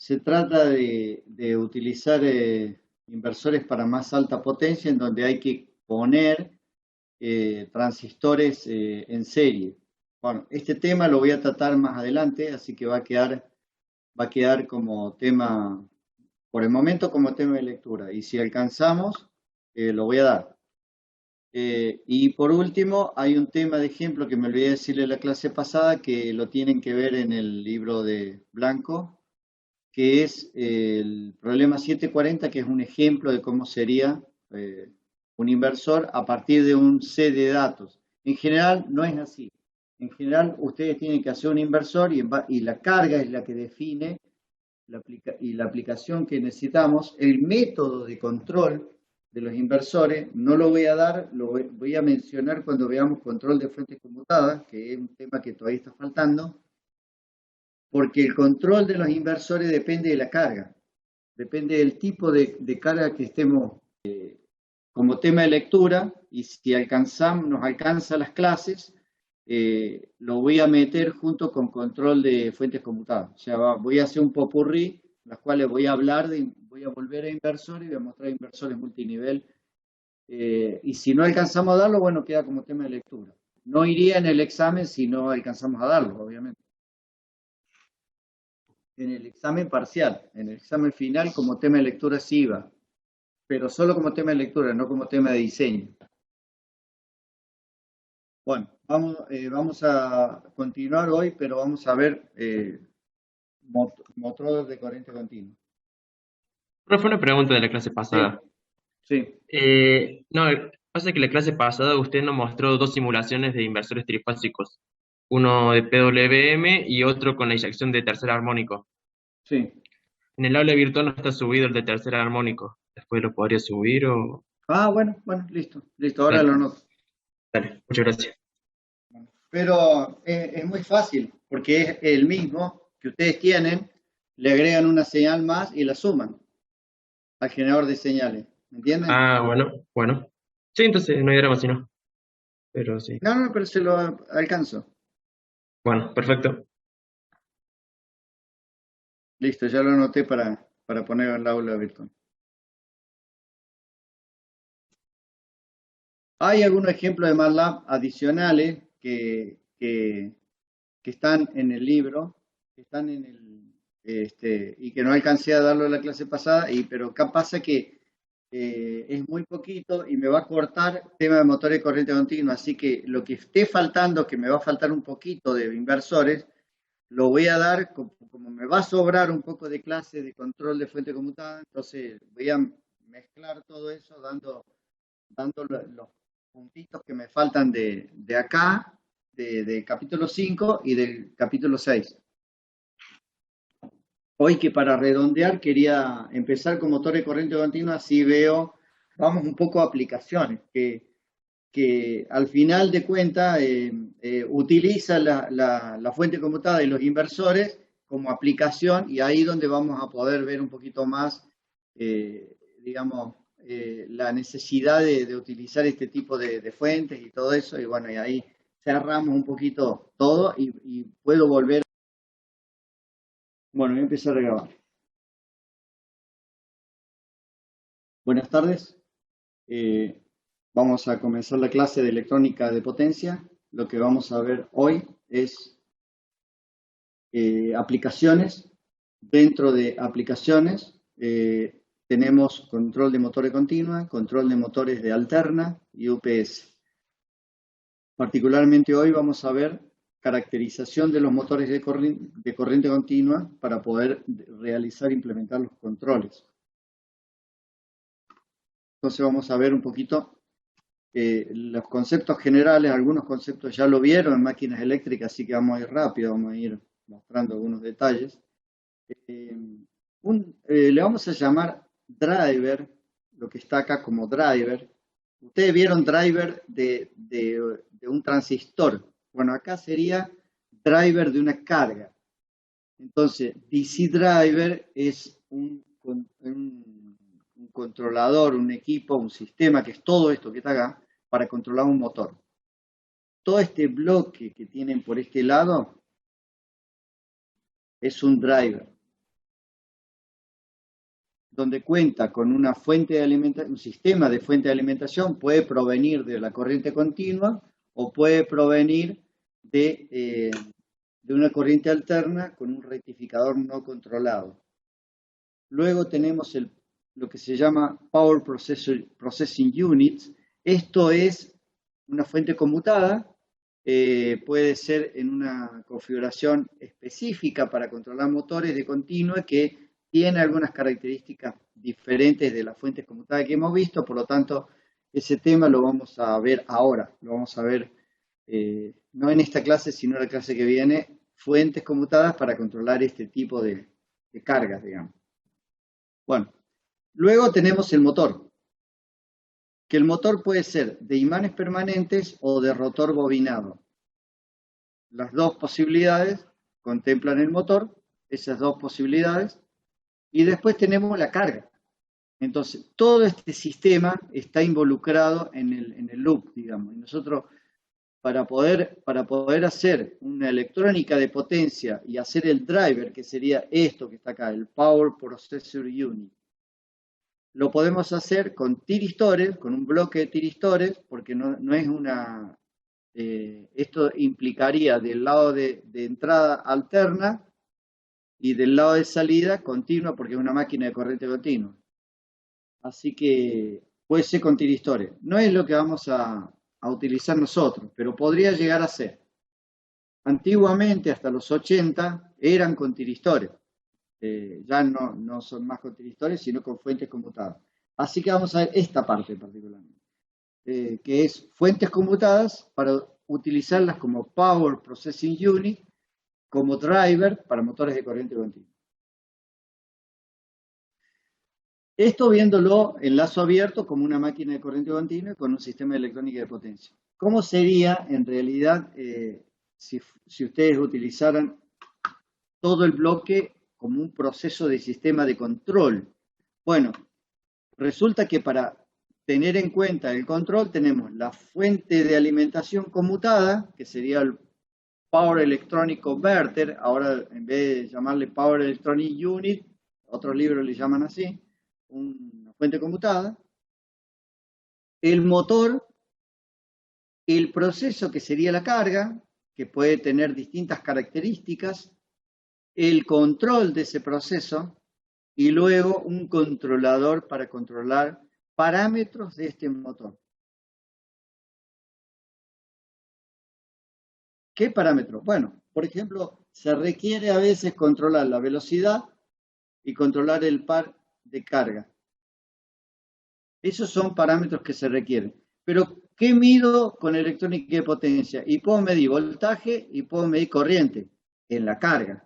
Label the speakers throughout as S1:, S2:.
S1: se trata de utilizar inversores para más alta potencia en donde hay que poner transistores en serie. Bueno, este tema lo voy a tratar más adelante, así que va a quedar como tema, por el momento como tema de lectura. Y si alcanzamos, lo voy a dar. Y por último, hay un tema de ejemplo que me olvidé decirle en la clase pasada, que lo tienen que ver en el libro de Blanco, que es el problema 740, que es un ejemplo de cómo sería un inversor a partir de un set de datos. En general no es así. En general ustedes tienen que hacer un inversor y la carga es la que define y la aplicación que necesitamos. El método de control de los inversores no lo voy a dar, voy a mencionar cuando veamos control de fuentes conmutadas, que es un tema que todavía está faltando, porque el control de los inversores depende de la carga, depende del tipo de carga que estemos como tema de lectura, y si nos alcanza las clases, lo voy a meter junto con control de fuentes conmutadas. O sea, voy a hacer un popurrí, las cuales voy a voy a volver a inversores y voy a mostrar inversores multinivel. Y si no alcanzamos a darlo, bueno, queda como tema de lectura. No iría en el examen si no alcanzamos a darlo, obviamente. En el examen parcial, en el examen final, como tema de lectura sí iba, pero solo como tema de lectura, no como tema de diseño. Bueno, vamos a continuar hoy, pero vamos a ver motores de corriente continua.
S2: Pero fue una pregunta de la clase
S1: Sí,
S2: pasada.
S1: sí.
S2: No, pasa que la clase pasada usted nos mostró dos simulaciones de inversores trifásicos, uno de PWM y otro con la inyección de tercer armónico.
S1: Sí.
S2: En el aula virtual no está subido el de tercer armónico. Después lo podría subir o...
S1: Ah, bueno, listo, listo, ahora lo
S2: Dale,
S1: noto.
S2: dale, muchas gracias.
S1: Pero es muy fácil, porque es el mismo que ustedes tienen, le agregan una señal más y la suman al generador de señales. ¿Me entienden?
S2: Ah, bueno, bueno. Sí, entonces no hay drama si no. Pero sí.
S1: No, pero se lo alcanzo.
S2: Bueno, perfecto.
S1: Listo, ya lo anoté para poner en el aula virtual. Hay algunos ejemplos de MATLAB adicionales que están en el libro, que están en y que no alcancé a darlo en la clase pasada, pero acá pasa que es muy poquito y me va a cortar tema de motores de corriente continua, así que lo que esté faltando, que me va a faltar un poquito de inversores, lo voy a dar, como me va a sobrar un poco de clase de control de fuente conmutada, entonces voy a mezclar todo eso dando los puntitos que me faltan de acá, de capítulo 5 y del capítulo 6. Hoy que para redondear quería empezar con motor de corriente continua, así veo, vamos un poco a aplicaciones, que al final de cuentas utiliza la fuente conmutada y los inversores como aplicación, y ahí donde vamos a poder ver un poquito más, digamos, la necesidad de utilizar este tipo de fuentes y todo eso, y bueno, y ahí cerramos un poquito todo y puedo volver. Bueno, voy a empezar a grabar. Buenas tardes. Eh, Vamos a comenzar la clase de electrónica de potencia. Lo que vamos a ver hoy es aplicaciones. Dentro de aplicaciones tenemos control de motores continua, control de motores de alterna y UPS. Particularmente hoy vamos a ver caracterización de los motores de corriente continua para poder realizar e implementar los controles. Entonces vamos a ver un poquito los conceptos generales. Algunos conceptos ya lo vieron en máquinas eléctricas, así que vamos a ir rápido, vamos a ir mostrando algunos detalles. Eh, Le vamos a llamar driver, lo que está acá como driver. Ustedes vieron driver de un transistor. Bueno, acá sería driver de una carga. Entonces, DC driver es un controlador, un equipo, un sistema, que es todo esto que está acá, para controlar un motor. Todo este bloque que tienen por este lado es un driver. donde cuenta con una fuente de alimentación, un sistema de fuente de alimentación, puede provenir de la corriente continua o puede provenir de una corriente alterna con un rectificador no controlado. Luego tenemos lo que se llama Power Processing Units. Esto es una fuente conmutada, puede ser en una configuración específica para controlar motores de continua que tiene algunas características diferentes de las fuentes conmutadas que hemos visto, por lo tanto, ese tema lo vamos a ver ahora, lo vamos a ver no en esta clase, sino en la clase que viene, fuentes conmutadas para controlar este tipo de cargas, digamos. Bueno, luego tenemos el motor, que el motor puede ser de imanes permanentes o de rotor bobinado. Las dos posibilidades contemplan el motor, esas dos posibilidades, y después tenemos la carga. Entonces, todo este sistema está involucrado en el loop, digamos. Y nosotros, para poder hacer una electrónica de potencia y hacer el driver, que sería esto que está acá, el Power Processor Unit, lo podemos hacer con tiristores, con un bloque de tiristores, porque no es una... esto implicaría del lado de entrada alterna y del lado de salida continua, porque es una máquina de corriente continua. Así que puede ser con tiristores. No es lo que vamos a utilizar nosotros, pero podría llegar a ser. Antiguamente, hasta los 80, eran con tiristores. Ya no son más con tiristores, sino con fuentes conmutadas. Así que vamos a ver esta parte particularmente, que es fuentes conmutadas para utilizarlas como Power Processing Unit, como driver para motores de corriente continua. Esto viéndolo en lazo abierto como una máquina de corriente continua con un sistema de electrónica de potencia. ¿Cómo sería en realidad si ustedes utilizaran todo el bloque como un proceso de sistema de control? Bueno, resulta que para tener en cuenta el control tenemos la fuente de alimentación conmutada, que sería el Power Electronic Converter. Ahora, en vez de llamarle Power Electronic Unit, otros libros le llaman así, una fuente conmutada. El motor, el proceso que sería la carga, que puede tener distintas características, el control de ese proceso y luego un controlador para controlar parámetros de este motor. ¿Qué parámetros? Bueno, por ejemplo, se requiere a veces controlar la velocidad y controlar el par de carga. Esos son parámetros que se requieren. Pero, ¿qué mido con electrónica de potencia? Y puedo medir voltaje y puedo medir corriente en la carga.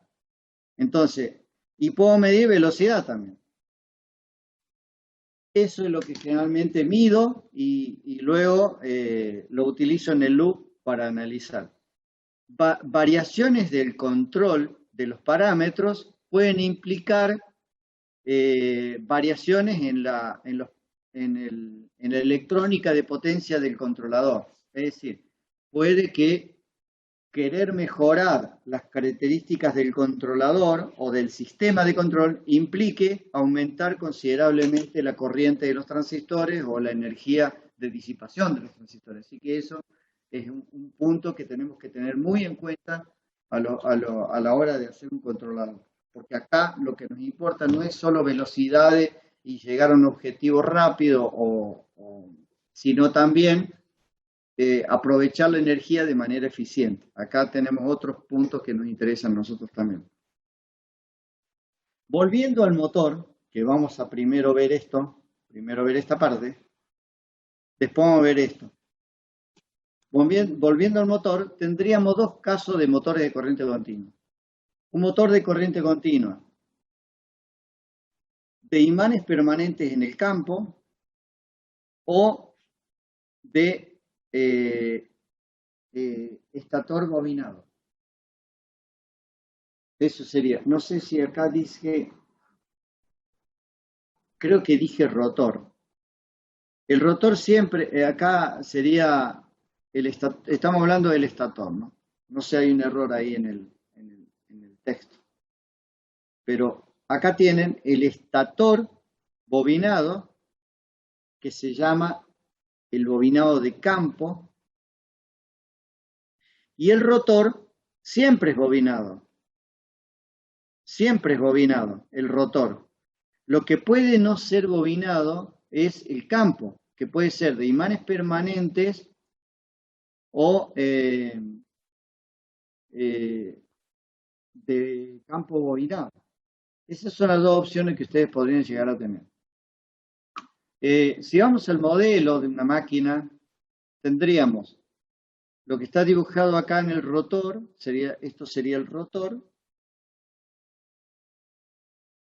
S1: Entonces, y puedo medir velocidad también. Eso es lo que generalmente mido y luego lo utilizo en el loop para analizar. Variaciones del control de los parámetros pueden implicar variaciones en la electrónica de potencia del controlador. Es decir, puede que querer mejorar las características del controlador o del sistema de control implique aumentar considerablemente la corriente de los transistores o la energía de disipación de los transistores. Así que eso es un punto que tenemos que tener muy en cuenta a la hora de hacer un controlador. Porque acá lo que nos importa no es solo velocidades y llegar a un objetivo rápido, sino también aprovechar la energía de manera eficiente. Acá tenemos otros puntos que nos interesan a nosotros también. Volviendo al motor, que vamos a primero ver esta parte, después vamos a ver esto. Volviendo al motor, tendríamos dos casos de motores de corriente continua. Un motor de corriente continua de imanes permanentes en el campo o de estator bobinado. Eso sería, no sé si acá dije, creo que dije rotor. El rotor siempre, acá sería, estamos hablando del estator, ¿no? No sé, hay un error ahí en el texto. Pero acá tienen el estator, bobinado, que se llama el bobinado de campo, y el rotor siempre es bobinado. Siempre es bobinado el rotor. Lo que puede no ser bobinado es el campo, que puede ser de imanes permanentes o de campo bobinado. Esas son las dos opciones que ustedes podrían llegar a tener. Si vamos al modelo de una máquina, tendríamos lo que está dibujado acá en el rotor, esto sería el rotor,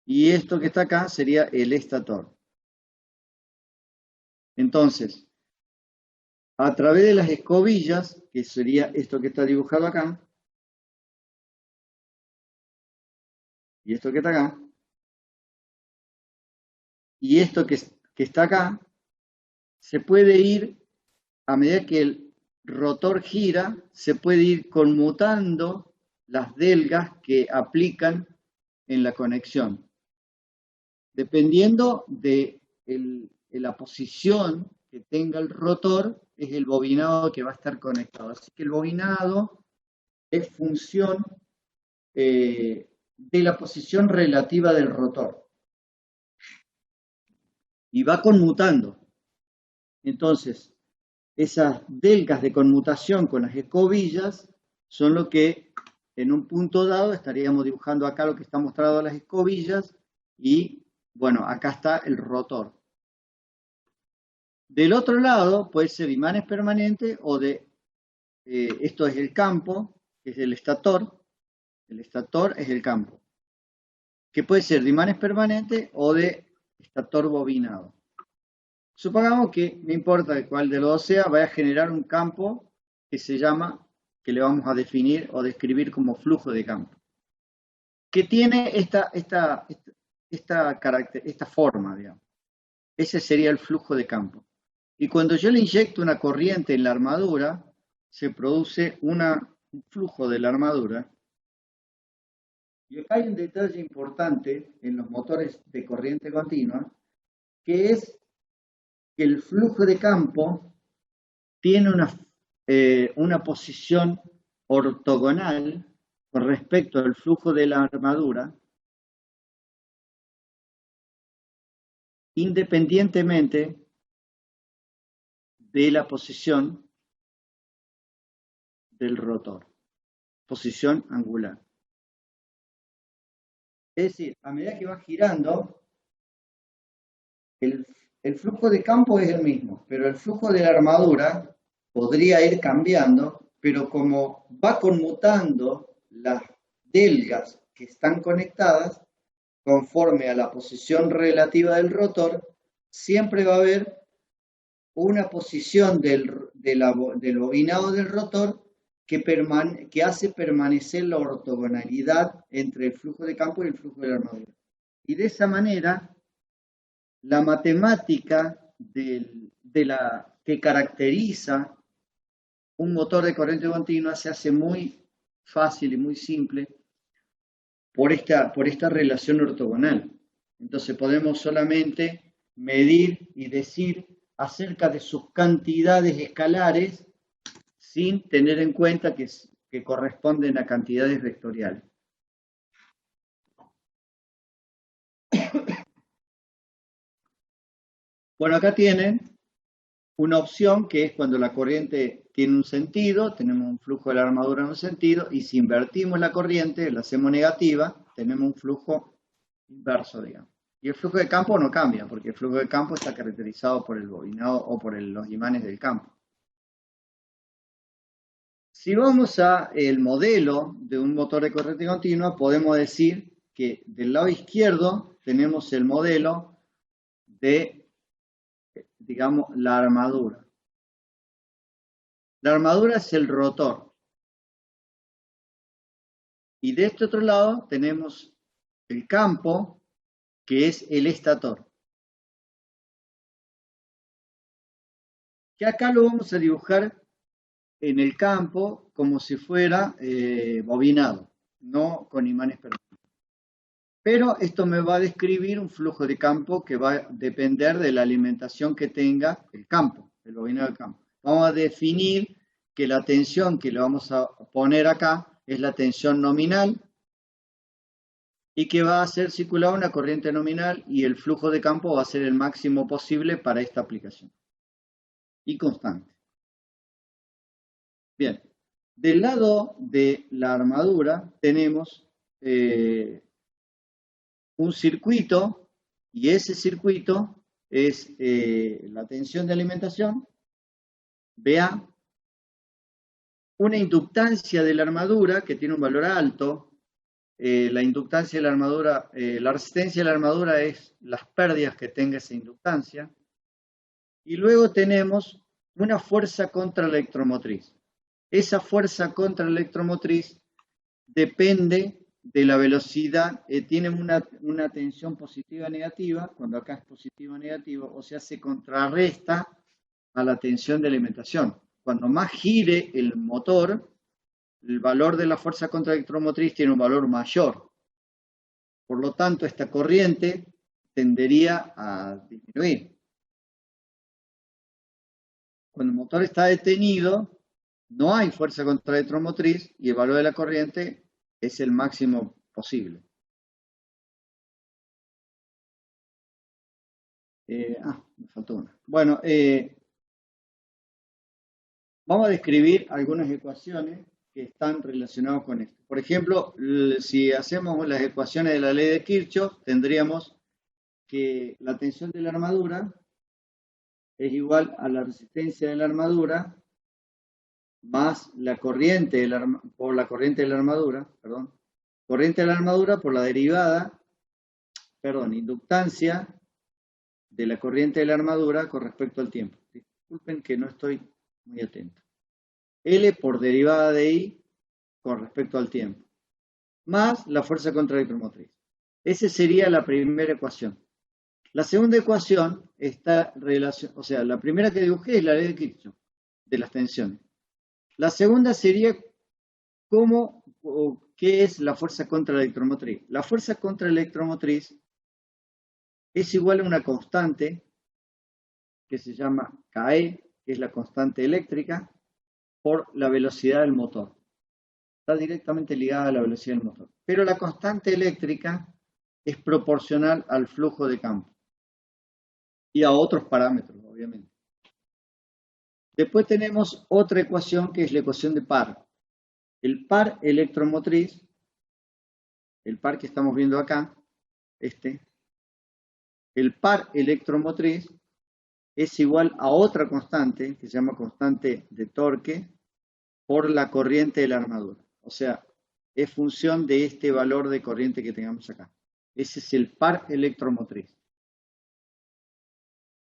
S1: y esto que está acá sería el estator. Entonces, a través de las escobillas, que sería esto que está dibujado acá, y esto que está acá, y esto que está acá, se puede ir, a medida que el rotor gira, se puede ir conmutando las delgas que aplican en la conexión. Dependiendo de la posición que tenga el rotor, es el bobinado que va a estar conectado. Así que el bobinado es función de la posición relativa del rotor. Y va conmutando. Entonces, esas delgas de conmutación con las escobillas son lo que en un punto dado estaríamos dibujando acá lo que está mostrado a las escobillas y bueno, acá está el rotor. Del otro lado puede ser imanes permanentes o esto es el campo, que es el estator es el campo, que puede ser de imanes permanentes o de estator bobinado. Supongamos que, no importa cuál de los dos sea, vaya a generar un campo que se llama, que le vamos a definir o describir como flujo de campo, que tiene esta forma, digamos. Ese sería el flujo de campo. Y cuando yo le inyecto una corriente en la armadura, se produce un flujo de la armadura. Y acá hay un detalle importante en los motores de corriente continua, que es que el flujo de campo tiene una posición ortogonal con respecto al flujo de la armadura, independientemente de la posición del rotor, posición angular. Es decir, a medida que va girando, el flujo de campo es el mismo, pero el flujo de la armadura podría ir cambiando, pero como va conmutando las delgas que están conectadas, conforme a la posición relativa del rotor, siempre va a haber una posición del bobinado del rotor que hace permanecer la ortogonalidad entre el flujo de campo y el flujo de la armadura. Y de esa manera, la matemática que caracteriza un motor de corriente continua se hace muy fácil y muy simple por esta relación ortogonal. Entonces podemos solamente medir y decir acerca de sus cantidades escalares sin tener en cuenta que corresponden a cantidades vectoriales. Bueno, acá tienen una opción que es cuando la corriente tiene un sentido, tenemos un flujo de la armadura en un sentido, y si invertimos la corriente, la hacemos negativa, tenemos un flujo inverso, digamos. Y el flujo de campo no cambia, porque el flujo de campo está caracterizado por el bobinado o por los imanes del campo. Si vamos al modelo de un motor de corriente continua, podemos decir que del lado izquierdo tenemos el modelo de, digamos, la armadura. La armadura es el rotor. Y de este otro lado tenemos el campo, que es el estator. Que acá lo vamos a dibujar en el campo como si fuera bobinado, no con imanes permanentes. Pero esto me va a describir un flujo de campo que va a depender de la alimentación que tenga el campo, el bobino del campo. Vamos a definir que la tensión que le vamos a poner acá es la tensión nominal y que va a hacer circular una corriente nominal y el flujo de campo va a ser el máximo posible para esta aplicación y constante. Bien, del lado de la armadura tenemos un circuito y ese circuito es la tensión de alimentación, vea, una inductancia de la armadura que tiene un valor alto. La inductancia de la armadura, la resistencia de la armadura es las pérdidas que tenga esa inductancia. Y luego tenemos una fuerza contraelectromotriz. Esa fuerza contraelectromotriz depende de la velocidad, tiene una tensión positiva negativa, cuando acá es positivo o negativo, o sea, se contrarresta a la tensión de alimentación. Cuando más gire el motor, el valor de la fuerza contraelectromotriz tiene un valor mayor. Por lo tanto, esta corriente tendería a disminuir. Cuando el motor está detenido, no hay fuerza contraelectromotriz y el valor de la corriente es el máximo posible. Me faltó una. Bueno, vamos a describir algunas ecuaciones que están relacionadas con esto. Por ejemplo, si hacemos las ecuaciones de la ley de Kirchhoff, tendríamos que la tensión de la armadura es igual a la resistencia de la armadura más la corriente de por la corriente de la armadura, perdón, corriente de la armadura por la derivada, perdón, inductancia de la corriente de la armadura con respecto al tiempo. Disculpen que no estoy muy atento. L por derivada de I con respecto al tiempo, más la fuerza contraelectromotriz. Esa sería la primera ecuación. La segunda ecuación está relacionada, o sea, la primera que dibujé es la ley de Kirchhoff, de las tensiones. La segunda sería cómo o qué es la fuerza contraelectromotriz. La fuerza contraelectromotriz es igual a una constante que se llama KE, que es la constante eléctrica, por la velocidad del motor. Está directamente ligada a la velocidad del motor. Pero la constante eléctrica es proporcional al flujo de campo y a otros parámetros, obviamente. Después tenemos otra ecuación que es la ecuación de par. El par electromotriz, el par que estamos viendo acá, el par electromotriz es igual a otra constante que se llama constante de torque por la corriente de la armadura. O sea, es función de este valor de corriente que tengamos acá. Ese es el par electromotriz.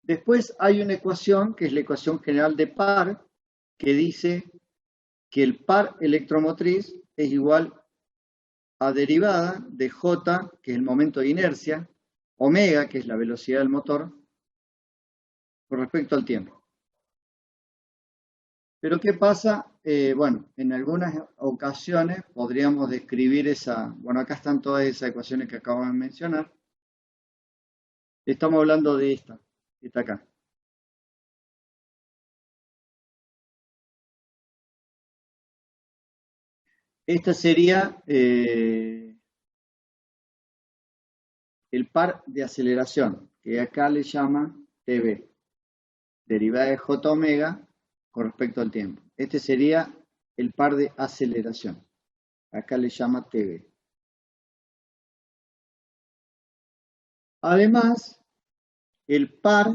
S1: Después hay una ecuación que es la ecuación general de par que dice que el par electromotriz es igual a derivada de J, que es el momento de inercia, omega, que es la velocidad del motor, con respecto al tiempo. Pero ¿qué pasa? Bueno, en algunas ocasiones podríamos describir esa, bueno, acá están todas esas ecuaciones que acabo de mencionar. Estamos hablando de esta acá. Esta sería el par de aceleración, que acá le llama TB, derivada de J omega con respecto al tiempo. Este sería el par de aceleración. Acá le llama TB. Además, el par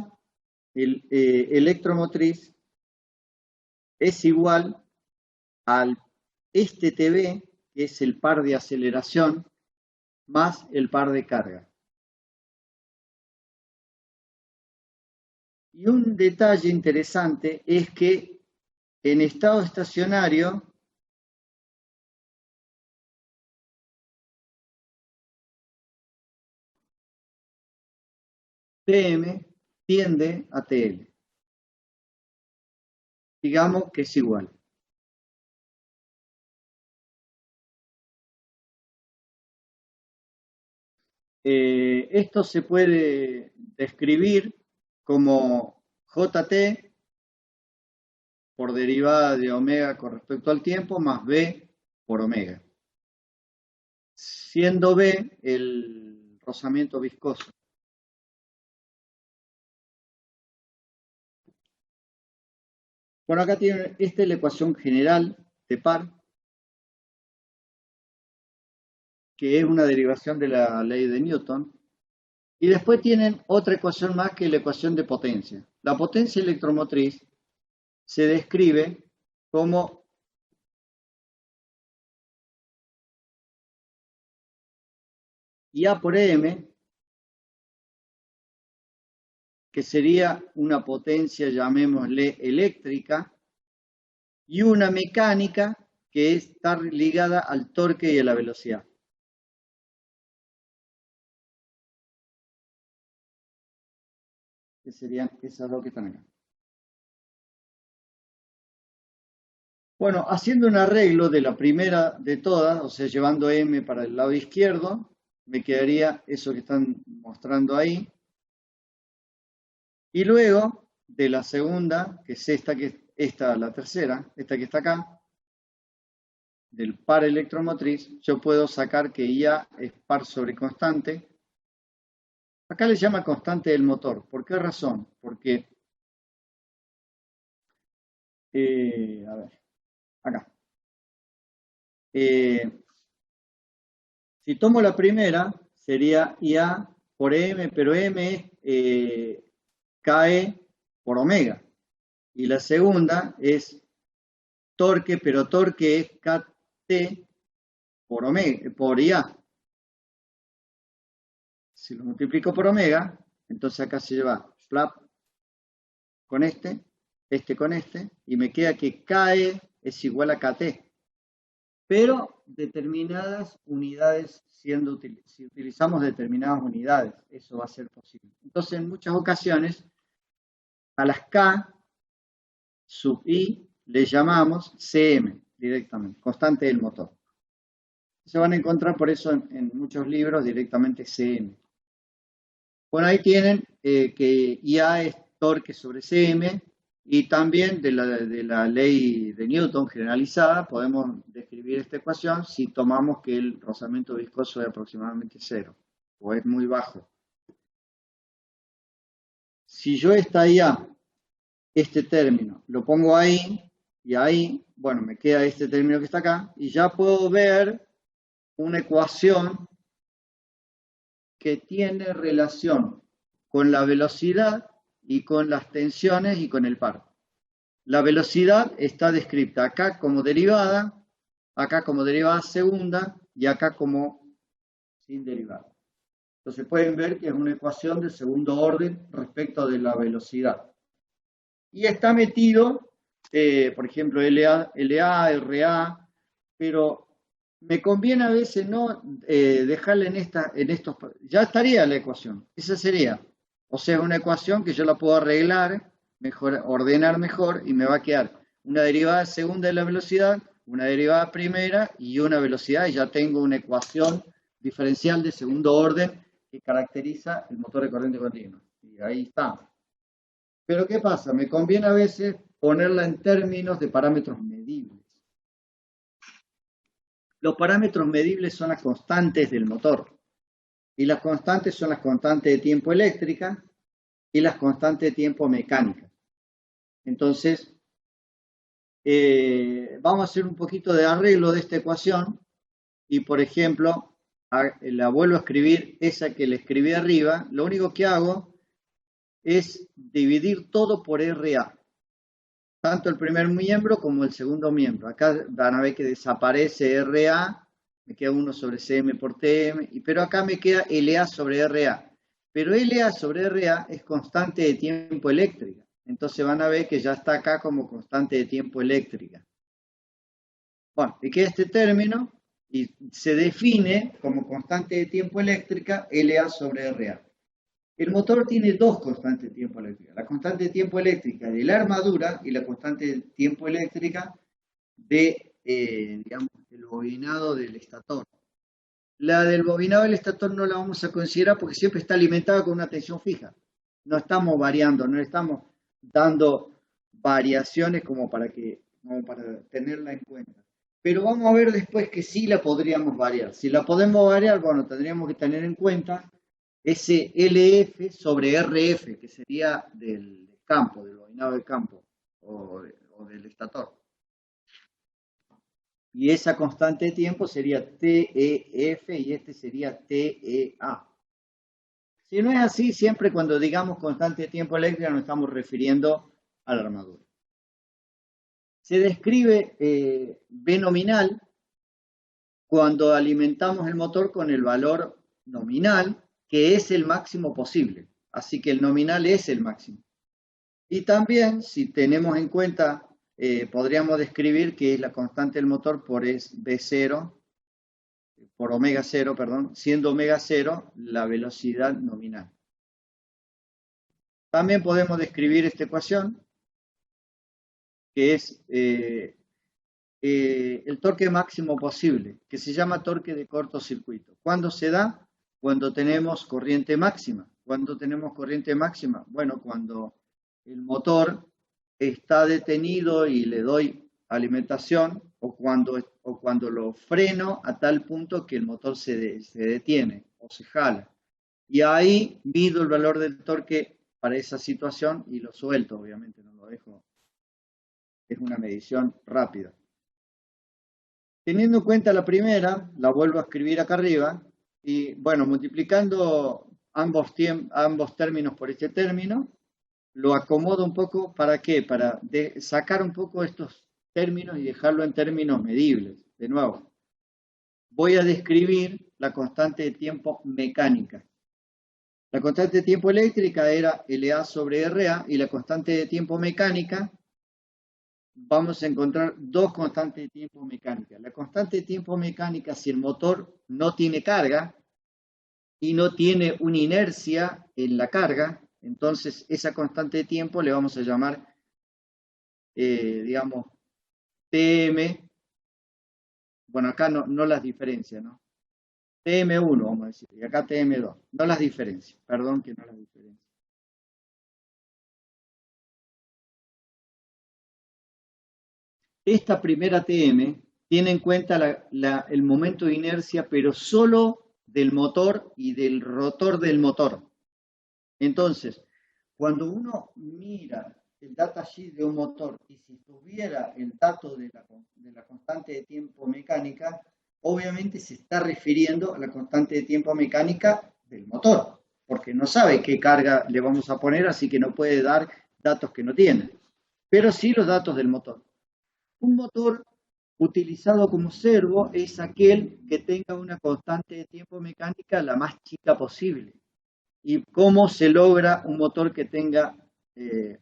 S1: electromotriz es igual al este TB, que es el par de aceleración, más el par de carga. Y un detalle interesante es que en estado estacionario, Tm tiende a Tl. Digamos que es igual. Esto se puede describir como JT por derivada de omega con respecto al tiempo más B por omega, siendo B el rozamiento viscoso. Bueno, acá tienen, esta es la ecuación general de par, que es una derivación de la ley de Newton. Y después tienen otra ecuación más que la ecuación de potencia. La potencia electromotriz se describe como IA por M, que sería una potencia, llamémosle, eléctrica, y una mecánica que está ligada al torque y a la velocidad. Que serían esas dos que están acá. Bueno, haciendo un arreglo de la primera de todas, o sea, llevando M para el lado izquierdo, me quedaría eso que están mostrando ahí. Y luego de la segunda, que es esta, la tercera, esta que está acá, del par electromotriz, yo puedo sacar que IA es par sobre constante. Acá le llama constante del motor. ¿Por qué razón? Porque, a ver, acá. Si tomo la primera, sería IA por M, pero M es KE por omega. Y la segunda es torque, pero torque es KT por omega, por IA. Si lo multiplico por omega, entonces acá se lleva flap con este con este, y me queda que KE es igual a KT. Pero determinadas unidades, si utilizamos determinadas unidades, eso va a ser posible. Entonces, en muchas ocasiones, a las K sub I le llamamos CM directamente, constante del motor. Se van a encontrar por eso en muchos libros directamente CM. Bueno, ahí tienen que IA es torque sobre CM, y también de la ley de Newton generalizada podemos describir esta ecuación si tomamos que el rozamiento viscoso es aproximadamente 0 o es muy bajo. Si yo esta IA, este término, lo pongo ahí y ahí, bueno, me queda este término que está acá y ya puedo ver una ecuación que tiene relación con la velocidad y con las tensiones y con el par. La velocidad está descrita acá como derivada segunda y acá como sin derivada. Entonces pueden ver que es una ecuación de segundo orden respecto de la velocidad. Y está metido, por ejemplo, LA, RA, pero me conviene a veces no dejarle en estos, ya estaría la ecuación, esa sería. O sea, una ecuación que yo la puedo arreglar, ordenar mejor y me va a quedar una derivada segunda de la velocidad, una derivada primera y una velocidad, y ya tengo una ecuación diferencial de segundo orden que caracteriza el motor de corriente continua. Y ahí está. Pero ¿qué pasa? Me conviene a veces ponerla en términos de parámetros medibles. Los parámetros medibles son las constantes del motor. Y las constantes son las constantes de tiempo eléctricas y las constantes de tiempo mecánicas. Entonces, vamos a hacer un poquito de arreglo de esta ecuación y, por ejemplo, la vuelvo a escribir esa que le escribí arriba. Lo único que hago es dividir todo por RA, tanto el primer miembro como el segundo miembro. Acá van a ver que desaparece RA, me queda 1 sobre CM por TM, pero acá me queda LA sobre RA. Pero LA sobre RA es constante de tiempo eléctrica. Entonces van a ver que ya está acá como constante de tiempo eléctrica. Bueno, y queda este término y se define como constante de tiempo eléctrica LA sobre RA. El motor tiene dos constantes de tiempo eléctrica. La constante de tiempo eléctrica de la armadura y la constante de tiempo eléctrica de, digamos, el bobinado del estator. La del bobinado del estator no la vamos a considerar porque siempre está alimentada con una tensión fija. No estamos variando, no estamos dando variaciones como para tenerla en cuenta. Pero vamos a ver después que sí la podríamos variar. Si la podemos variar, bueno, tendríamos que tener en cuenta ese LF sobre RF, que sería del campo, del bobinado del campo o del estator. Y esa constante de tiempo sería TEF y este sería TEA. Si no es así, siempre cuando digamos constante de tiempo eléctrica nos estamos refiriendo a la armadura. Se describe B nominal cuando alimentamos el motor con el valor nominal, que es el máximo posible. Así que el nominal es el máximo. Y también, si tenemos en cuenta, podríamos describir que es la constante del motor por B0, por omega 0, perdón, siendo omega 0 la velocidad nominal. También podemos describir esta ecuación, que es el torque máximo posible, que se llama torque de cortocircuito. ¿Cuándo se da? Cuando tenemos corriente máxima. ¿Cuándo tenemos corriente máxima? Bueno, cuando el motor está detenido y le doy alimentación o cuando lo freno a tal punto que el motor se detiene o se jala. Y ahí mido el valor del torque para esa situación y lo suelto, obviamente, no lo dejo. Es una medición rápida. Teniendo en cuenta la primera, la vuelvo a escribir acá arriba y, bueno, multiplicando ambos términos por este término, lo acomodo un poco, ¿para qué? Para sacar un poco estos términos y dejarlo en términos medibles. De nuevo, voy a describir la constante de tiempo mecánica. La constante de tiempo eléctrica era LA sobre RA y la constante de tiempo mecánica, vamos a encontrar dos constantes de tiempo mecánica. La constante de tiempo mecánica, si el motor no tiene carga y no tiene una inercia en la carga, entonces esa constante de tiempo le vamos a llamar, digamos, TM. Bueno, acá no las diferencias, ¿no? TM1, vamos a decir, y acá TM2. No las diferencias, perdón que no las diferencias. Esta primera TM tiene en cuenta el momento de inercia, pero solo del motor y del rotor del motor. Entonces, cuando uno mira el datasheet de un motor y si tuviera el dato de la constante de tiempo mecánica, obviamente se está refiriendo a la constante de tiempo mecánica del motor, porque no sabe qué carga le vamos a poner, así que no puede dar datos que no tiene, pero sí los datos del motor. Un motor utilizado como servo es aquel que tenga una constante de tiempo mecánica la más chica posible. ¿Y cómo se logra un motor que tenga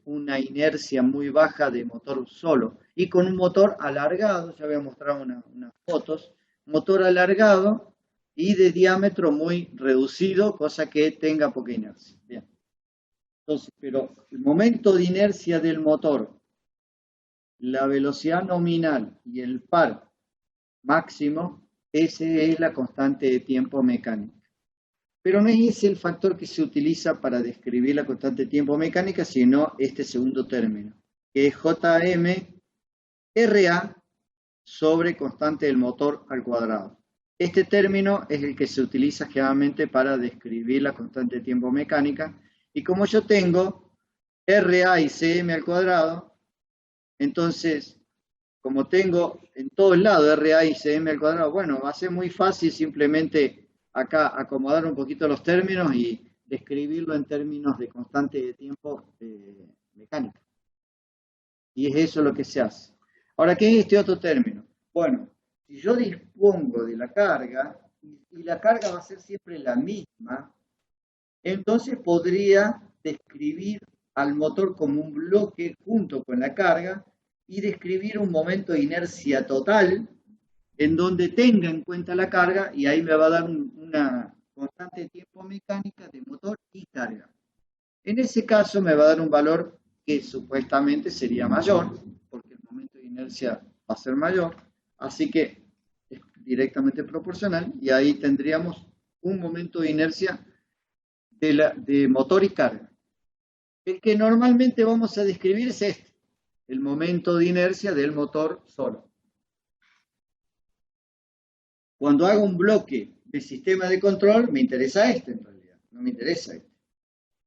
S1: una inercia muy baja de motor solo? Y con un motor alargado, ya voy a mostrar unas fotos, motor alargado y de diámetro muy reducido, cosa que tenga poca inercia. Bien. Entonces, pero el momento de inercia del motor, la velocidad nominal y el par máximo, ese es la constante de tiempo mecánica. Pero no es ese el factor que se utiliza para describir la constante de tiempo mecánica, sino este segundo término, que es JM-RA sobre constante del motor al cuadrado. Este término es el que se utiliza generalmente para describir la constante de tiempo mecánica, y como yo tengo RA y CM al cuadrado, entonces, como tengo en todos lados RA y CM al cuadrado, bueno, va a ser muy fácil simplemente acá acomodar un poquito los términos y describirlo en términos de constante de tiempo mecánica. Y es eso lo que se hace. Ahora, ¿qué es este otro término? Bueno, si yo dispongo de la carga, y la carga va a ser siempre la misma, entonces podría describir al motor como un bloque junto con la carga y describir un momento de inercia total en donde tenga en cuenta la carga y ahí me va a dar una constante de tiempo mecánica de motor y carga. En ese caso me va a dar un valor que supuestamente sería mayor, porque el momento de inercia va a ser mayor, así que directamente proporcional, y ahí tendríamos un momento de inercia de motor y carga. El que normalmente vamos a describir es este, el momento de inercia del motor solo. Cuando hago un bloque de sistema de control, me interesa este en realidad, no me interesa este.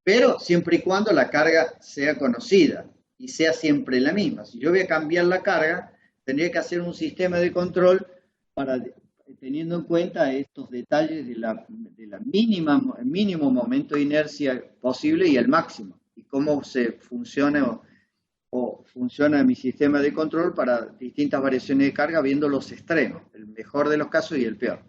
S1: Pero siempre y cuando la carga sea conocida y sea siempre la misma. Si yo voy a cambiar la carga, tendría que hacer un sistema de control para, teniendo en cuenta estos detalles de la mínimo momento de inercia posible y el máximo, y cómo se funciona o funciona mi sistema de control para distintas variaciones de carga, viendo los extremos, el mejor de los casos y el peor.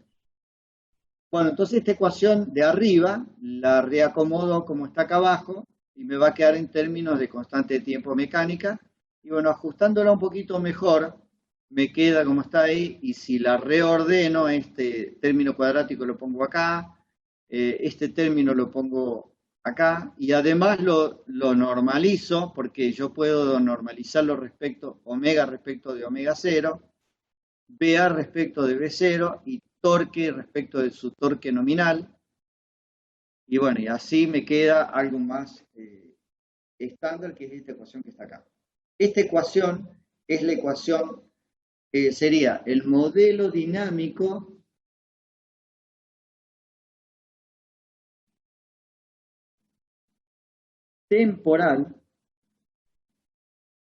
S1: Bueno, entonces esta ecuación de arriba la reacomodo como está acá abajo y me va a quedar en términos de constante de tiempo mecánica. Y bueno, ajustándola un poquito mejor, me queda como está ahí. Y si la reordeno, este término cuadrático lo pongo acá, este término lo pongo acá. Y además lo normalizo, porque yo puedo normalizarlo respecto, omega respecto de omega 0, BA respecto de B0 y torque respecto de su torque nominal. Y bueno, y así me queda algo más estándar, que es esta ecuación que está acá. Esta ecuación es la ecuación, sería el modelo dinámico temporal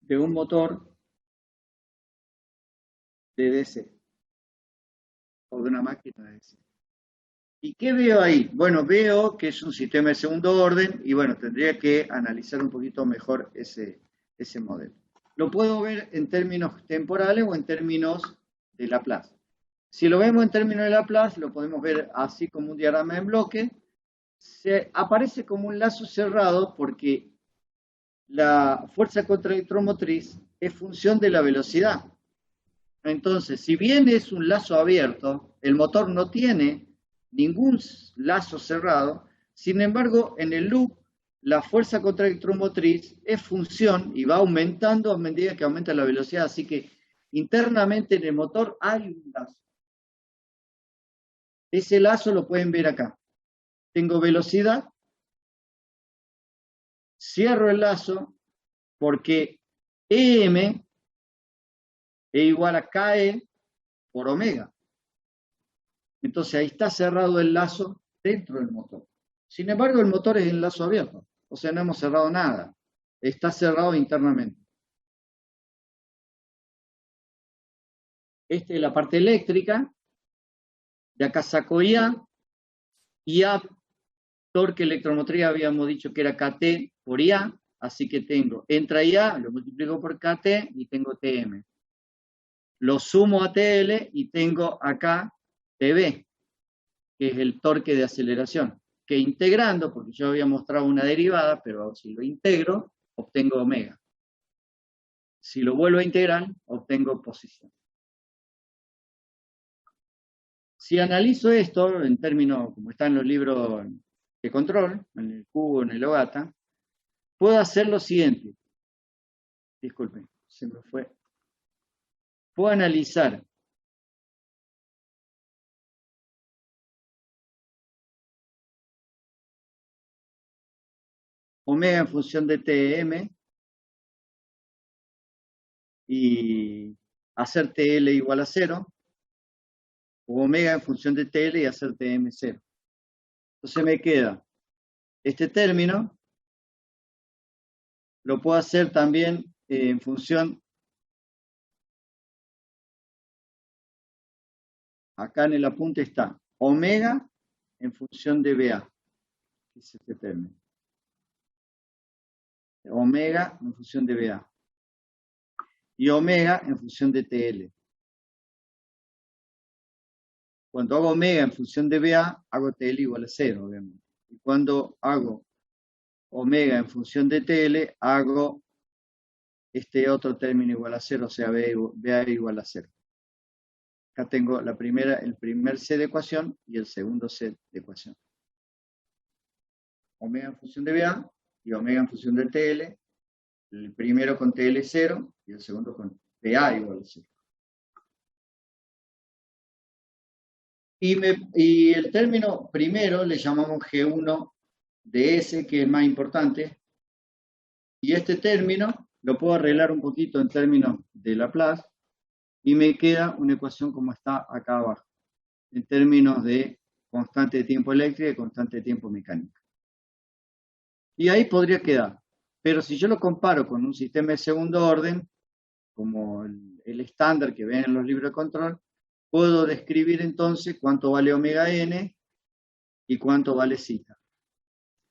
S1: de un motor de DC o de una máquina de DC. ¿Y qué veo ahí? Bueno, veo que es un sistema de segundo orden y bueno, tendría que analizar un poquito mejor ese modelo. Lo puedo ver en términos temporales o en términos de Laplace. Si lo vemos en términos de Laplace, lo podemos ver así como un diagrama en bloque. Se aparece como un lazo cerrado porque la fuerza contraelectromotriz es función de la velocidad. Entonces, si bien es un lazo abierto, el motor no tiene ningún lazo cerrado. Sin embargo, en el loop, la fuerza contraelectromotriz es función y va aumentando a medida que aumenta la velocidad. Así que internamente en el motor hay un lazo. Ese lazo lo pueden ver acá. Tengo velocidad, cierro el lazo porque EM es igual a KE por omega. Entonces ahí está cerrado el lazo dentro del motor. Sin embargo, el motor es en lazo abierto, o sea, no hemos cerrado nada. Está cerrado internamente. Esta es la parte eléctrica. De acá saco IA. IA, torque electromotriz, habíamos dicho que era KT por IA. Así que tengo, entra IA, lo multiplico por KT y tengo TM. Lo sumo a TL y tengo acá TB, que es el torque de aceleración, que integrando, porque yo había mostrado una derivada, pero si lo integro, obtengo omega. Si lo vuelvo a integrar, obtengo posición. Si analizo esto en términos, como está en los libros de control, en el cubo, en el OGATA, puedo hacer lo siguiente. Disculpen, se me fue. Puedo analizar omega en función de TM y hacer TL igual a 0, o omega en función de TL y hacer TM 0. Entonces me queda este término, lo puedo hacer también en función, acá en el apunte está, omega en función de BA, que es este término. Omega en función de BA. Y omega en función de TL. Cuando hago omega en función de BA, hago TL igual a 0, obviamente. Y cuando hago omega en función de TL, hago este otro término igual a 0, o sea, BA igual a 0. Acá tengo el primer C de ecuación y el segundo C de ecuación. Omega en función de BA y omega en función de TL. El primero con TL 0 y el segundo con BA igual a 0. Y el término primero le llamamos G1 de S, que es más importante, y este término lo puedo arreglar un poquito en términos de Laplace, y me queda una ecuación como está acá abajo, en términos de constante de tiempo eléctrica y constante de tiempo mecánica. Y ahí podría quedar. Pero si yo lo comparo con un sistema de segundo orden, como el estándar que ven en los libros de control, puedo describir entonces cuánto vale omega n y cuánto vale zeta.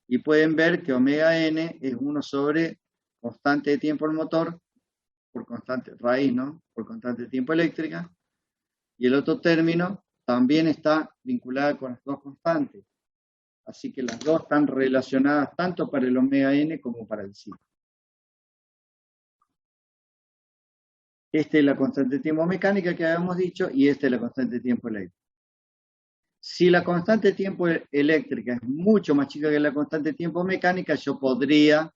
S1: Y pueden ver que omega n es 1 sobre constante de tiempo del motor, por constante raíz, ¿no? Por constante de tiempo eléctrica. Y el otro término también está vinculado con las dos constantes. Así que las dos están relacionadas tanto para el omega n como para el zeta. Esta es la constante de tiempo mecánica que habíamos dicho y esta es la constante de tiempo eléctrica. Si la constante de tiempo eléctrica es mucho más chica que la constante de tiempo mecánica, yo podría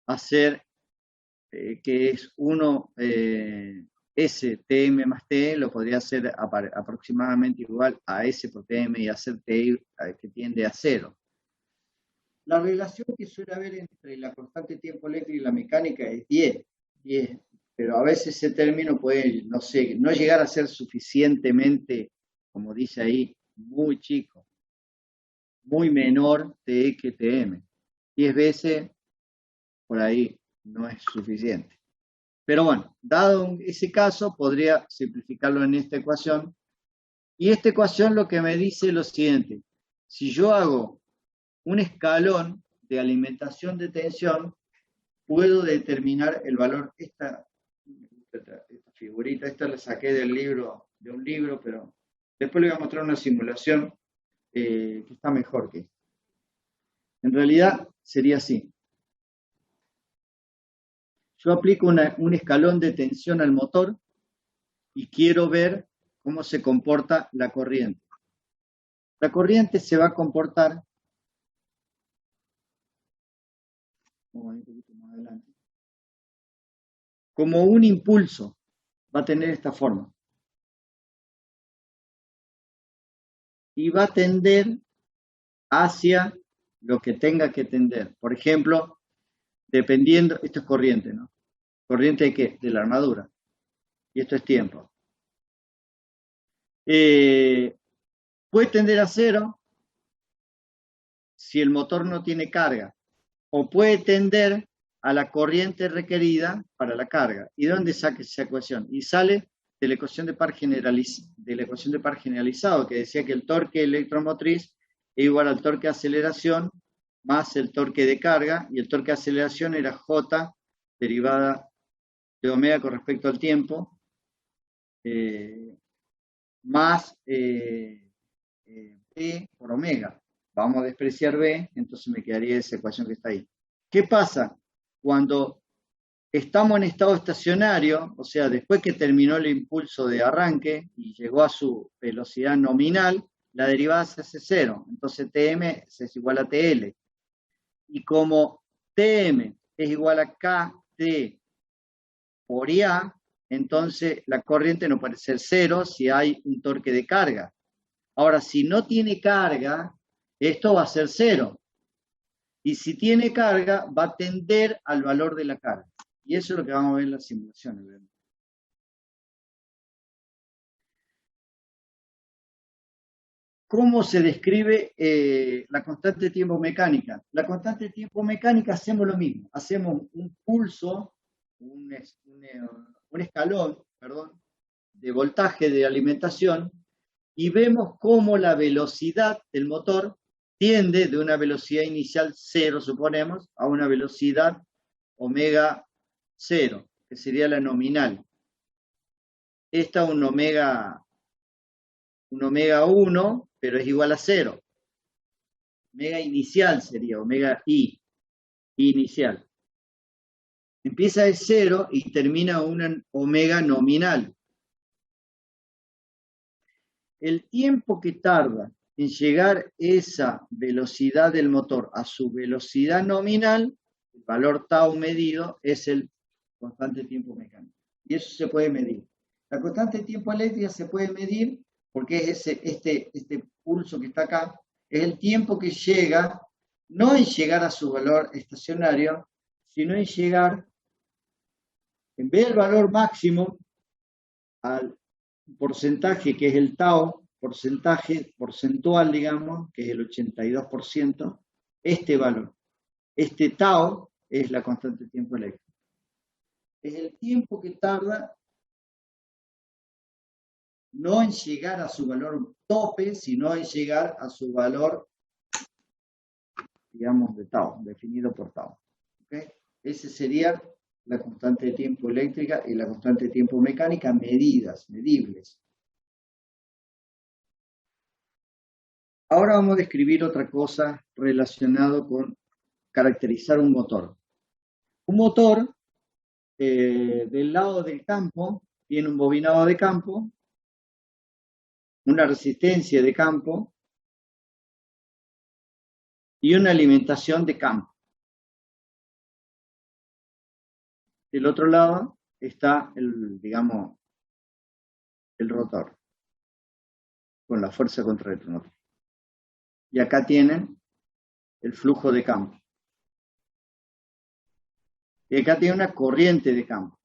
S1: hacer que es 1 S Tm más T, lo podría hacer aproximadamente igual a S por Tm y hacer T que tiende a 0. La relación que suele haber entre la constante de tiempo eléctrica y la mecánica es 10, pero a veces ese término puede, no sé, no llegar a ser suficientemente, como dice ahí, muy chico, muy menor T que Tm. 10 veces por ahí no es suficiente. Pero bueno, dado ese caso, podría simplificarlo en esta ecuación. Y esta ecuación lo que me dice es lo siguiente. Si yo hago un escalón de alimentación de tensión, puedo determinar el valor. Esta figurita, esta la saqué del libro, de un libro, pero después le voy a mostrar una simulación que está mejor que esta. En realidad sería así. Yo aplico un escalón de tensión al motor y quiero ver cómo se comporta la corriente. La corriente se va a comportar, un poquito más adelante, como un impulso. Va a tener esta forma. Y va a tender hacia lo que tenga que tender. Por ejemplo, dependiendo, esto es corriente, ¿no? ¿Corriente de qué? De la armadura. Y esto es tiempo. Puede tender a 0 si el motor no tiene carga. O puede tender a la corriente requerida para la carga. ¿Y de dónde saca esa ecuación? Y sale de la ecuación de par generalizado, que decía que el torque electromotriz es igual al torque de aceleración más el torque de carga, y el torque de aceleración era J derivada de omega con respecto al tiempo, más B por omega. Vamos a despreciar B, entonces me quedaría esa ecuación que está ahí. ¿Qué pasa? Cuando estamos en estado estacionario, o sea, después que terminó el impulso de arranque y llegó a su velocidad nominal, la derivada se hace 0. Entonces Tm es igual a TL. Y como Tm es igual a Kt por IA, entonces la corriente no puede ser 0 si hay un torque de carga. Ahora, si no tiene carga, esto va a ser 0. Y si tiene carga, va a tender al valor de la carga. Y eso es lo que vamos a ver en las simulaciones. ¿Cómo se describe la constante de tiempo mecánica? La constante de tiempo mecánica hacemos lo mismo. Hacemos un pulso, un escalón, perdón, de voltaje de alimentación y vemos cómo la velocidad del motor tiende de una velocidad inicial 0, suponemos, a una velocidad omega 0, que sería la nominal. Esta es un omega 1, pero es igual a 0. Omega inicial sería, omega I, inicial. Empieza de 0 y termina una omega nominal. El tiempo que tarda en llegar esa velocidad del motor a su velocidad nominal, el valor tau medido, es el constante de tiempo mecánico. Y eso se puede medir. La constante de tiempo eléctrica se puede medir porque es este pulso que está acá, es el tiempo que llega, no en llegar a su valor estacionario, sino en llegar, en vez del valor máximo, al porcentaje que es el tau, porcentaje porcentual, digamos, que es el 82%, este valor. Este tau es la constante de tiempo eléctrico. Es el tiempo que tarda no en llegar a su valor tope, sino en llegar a su valor, digamos, de tau, definido por tau. ¿Okay? Ese sería la constante de tiempo eléctrica y la constante de tiempo mecánica medibles. Ahora vamos a describir otra cosa relacionado con caracterizar un motor. Un motor, del lado del campo, tiene un bobinado de campo, una resistencia de campo y una alimentación de campo. Del otro lado está digamos, el rotor, con la fuerza contra el rotor. Y acá tienen el flujo de campo. Y acá tiene una corriente de campo,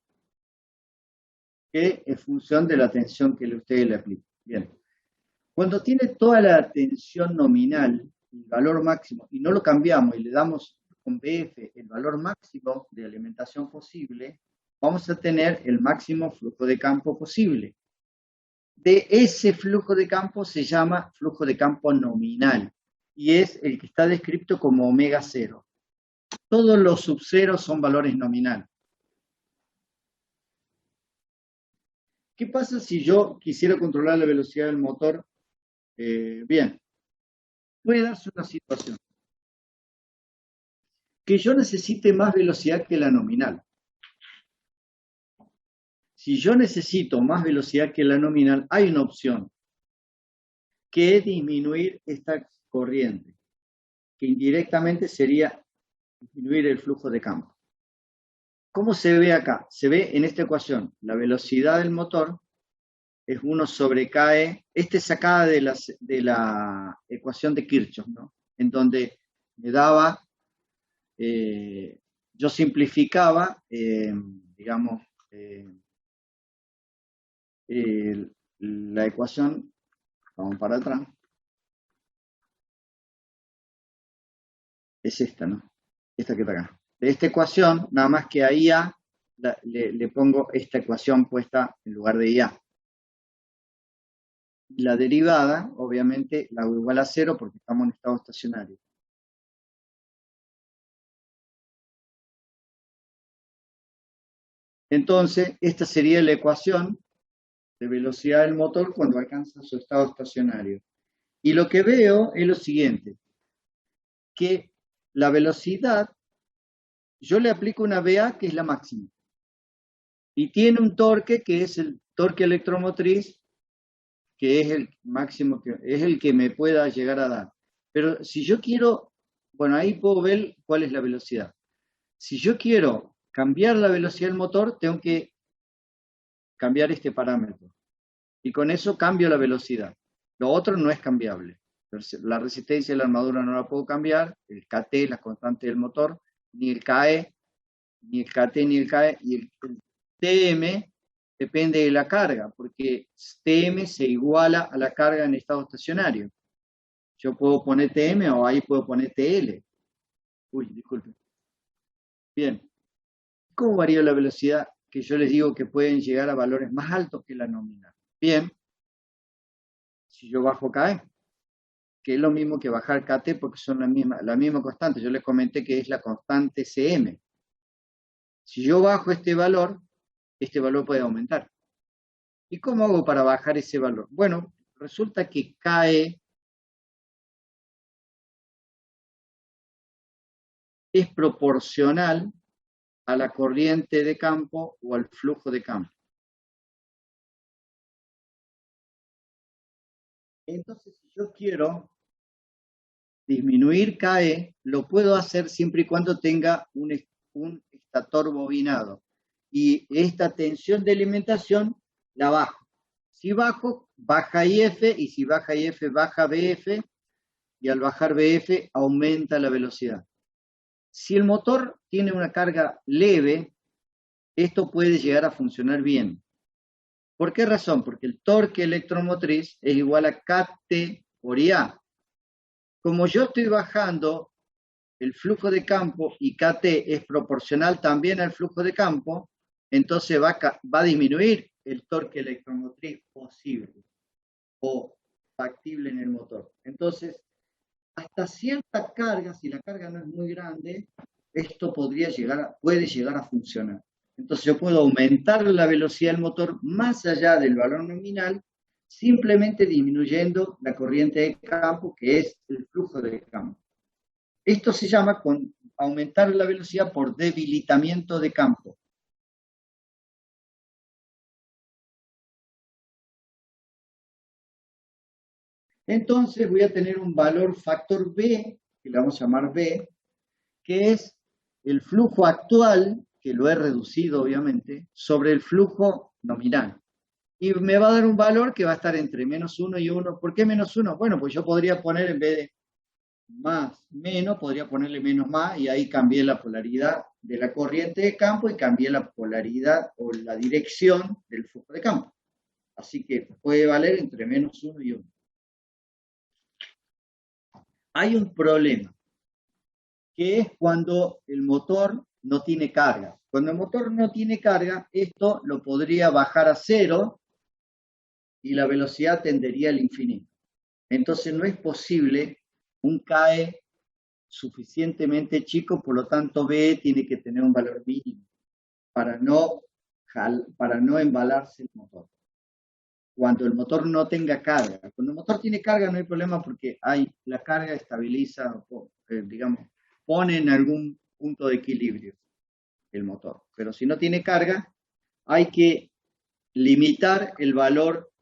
S1: que es función de la tensión que ustedes le aplican. Bien. Cuando tiene toda la tensión nominal, el valor máximo, y no lo cambiamos y le damos con BF el valor máximo de alimentación posible, vamos a tener el máximo flujo de campo posible. De ese flujo de campo se llama flujo de campo nominal y es el que está descrito como omega cero. Todos los subceros son valores nominales. ¿Qué pasa si yo quisiera controlar la velocidad del motor? Bien, puede darse una situación que yo necesite más velocidad que la nominal. Si yo necesito más velocidad que la nominal, hay una opción, que es disminuir esta corriente, que indirectamente sería disminuir el flujo de campo. ¿Cómo se ve acá? Se ve en esta ecuación, la velocidad del motor es 1 sobre KE, esta es sacada de la ecuación de Kirchhoff, ¿no? En donde me daba, yo simplificaba, digamos, la ecuación, vamos para atrás, es esta, ¿no? Esta que está acá. De esta ecuación, nada más que a IA le pongo esta ecuación puesta en lugar de IA. La derivada, obviamente, la hago igual a 0 porque estamos en estado estacionario. Entonces, esta sería la ecuación de velocidad del motor cuando alcanza su estado estacionario. Y lo que veo es lo siguiente, que la velocidad, yo le aplico una VA que es la máxima, y tiene un torque que es el torque electromotriz, que es el máximo, que es el que me pueda llegar a dar. Pero si yo quiero, bueno, ahí puedo ver cuál es la velocidad. Si yo quiero cambiar la velocidad del motor, tengo que cambiar este parámetro. Y con eso cambio la velocidad. Lo otro no es cambiable. La resistencia de la armadura no la puedo cambiar, el KT, la constante del motor, ni el KE, ni el KT, ni el KE, y el TM depende de la carga, porque TM se iguala a la carga en estado estacionario. Yo puedo poner TM o ahí puedo poner TL. Uy, disculpe. Bien. ¿Cómo varía la velocidad que yo les digo que pueden llegar a valores más altos que la nominal? Bien. Si yo bajo KE, que es lo mismo que bajar KT porque son la misma constante. Yo les comenté que es la constante CM. Si yo bajo este valor puede aumentar. ¿Y cómo hago para bajar ese valor? Bueno, resulta que KE es proporcional a la corriente de campo o al flujo de campo. Entonces, si yo quiero disminuir KE, lo puedo hacer siempre y cuando tenga un estator bobinado. Y esta tensión de alimentación la bajo. Si bajo, baja IF, y si baja IF, baja BF, y al bajar BF aumenta la velocidad. Si el motor tiene una carga leve, esto puede llegar a funcionar bien. ¿Por qué razón? Porque el torque electromotriz es igual a KT por IA. Como yo estoy bajando el flujo de campo y KT es proporcional también al flujo de campo, entonces va a disminuir el torque electromotriz posible o factible en el motor. Entonces, hasta cierta carga, si la carga no es muy grande, esto puede llegar a funcionar. Entonces yo puedo aumentar la velocidad del motor más allá del valor nominal, simplemente disminuyendo la corriente de campo, que es el flujo de campo. Esto se llama aumentar la velocidad por debilitamiento de campo. Entonces voy a tener un valor factor B, que le vamos a llamar B, que es el flujo actual, que lo he reducido obviamente, sobre el flujo nominal. Y me va a dar un valor que va a estar entre menos 1 y 1. ¿Por qué menos 1? Bueno, pues yo podría poner en vez de más, menos, podría ponerle menos más, y ahí cambié la polaridad de la corriente de campo y cambié la polaridad o la dirección del flujo de campo. Así que puede valer entre menos 1 y 1. Hay un problema, que es cuando el motor no tiene carga. Cuando el motor no tiene carga, esto lo podría bajar a 0 y la velocidad tendería al infinito. Entonces no es posible un KE suficientemente chico, por lo tanto B tiene que tener un valor mínimo para no embalarse el motor. Cuando el motor no tenga carga. Cuando el motor tiene carga no hay problema porque la carga estabiliza, digamos, pone en algún punto de equilibrio el motor. Pero si no tiene carga, hay que limitar el valor,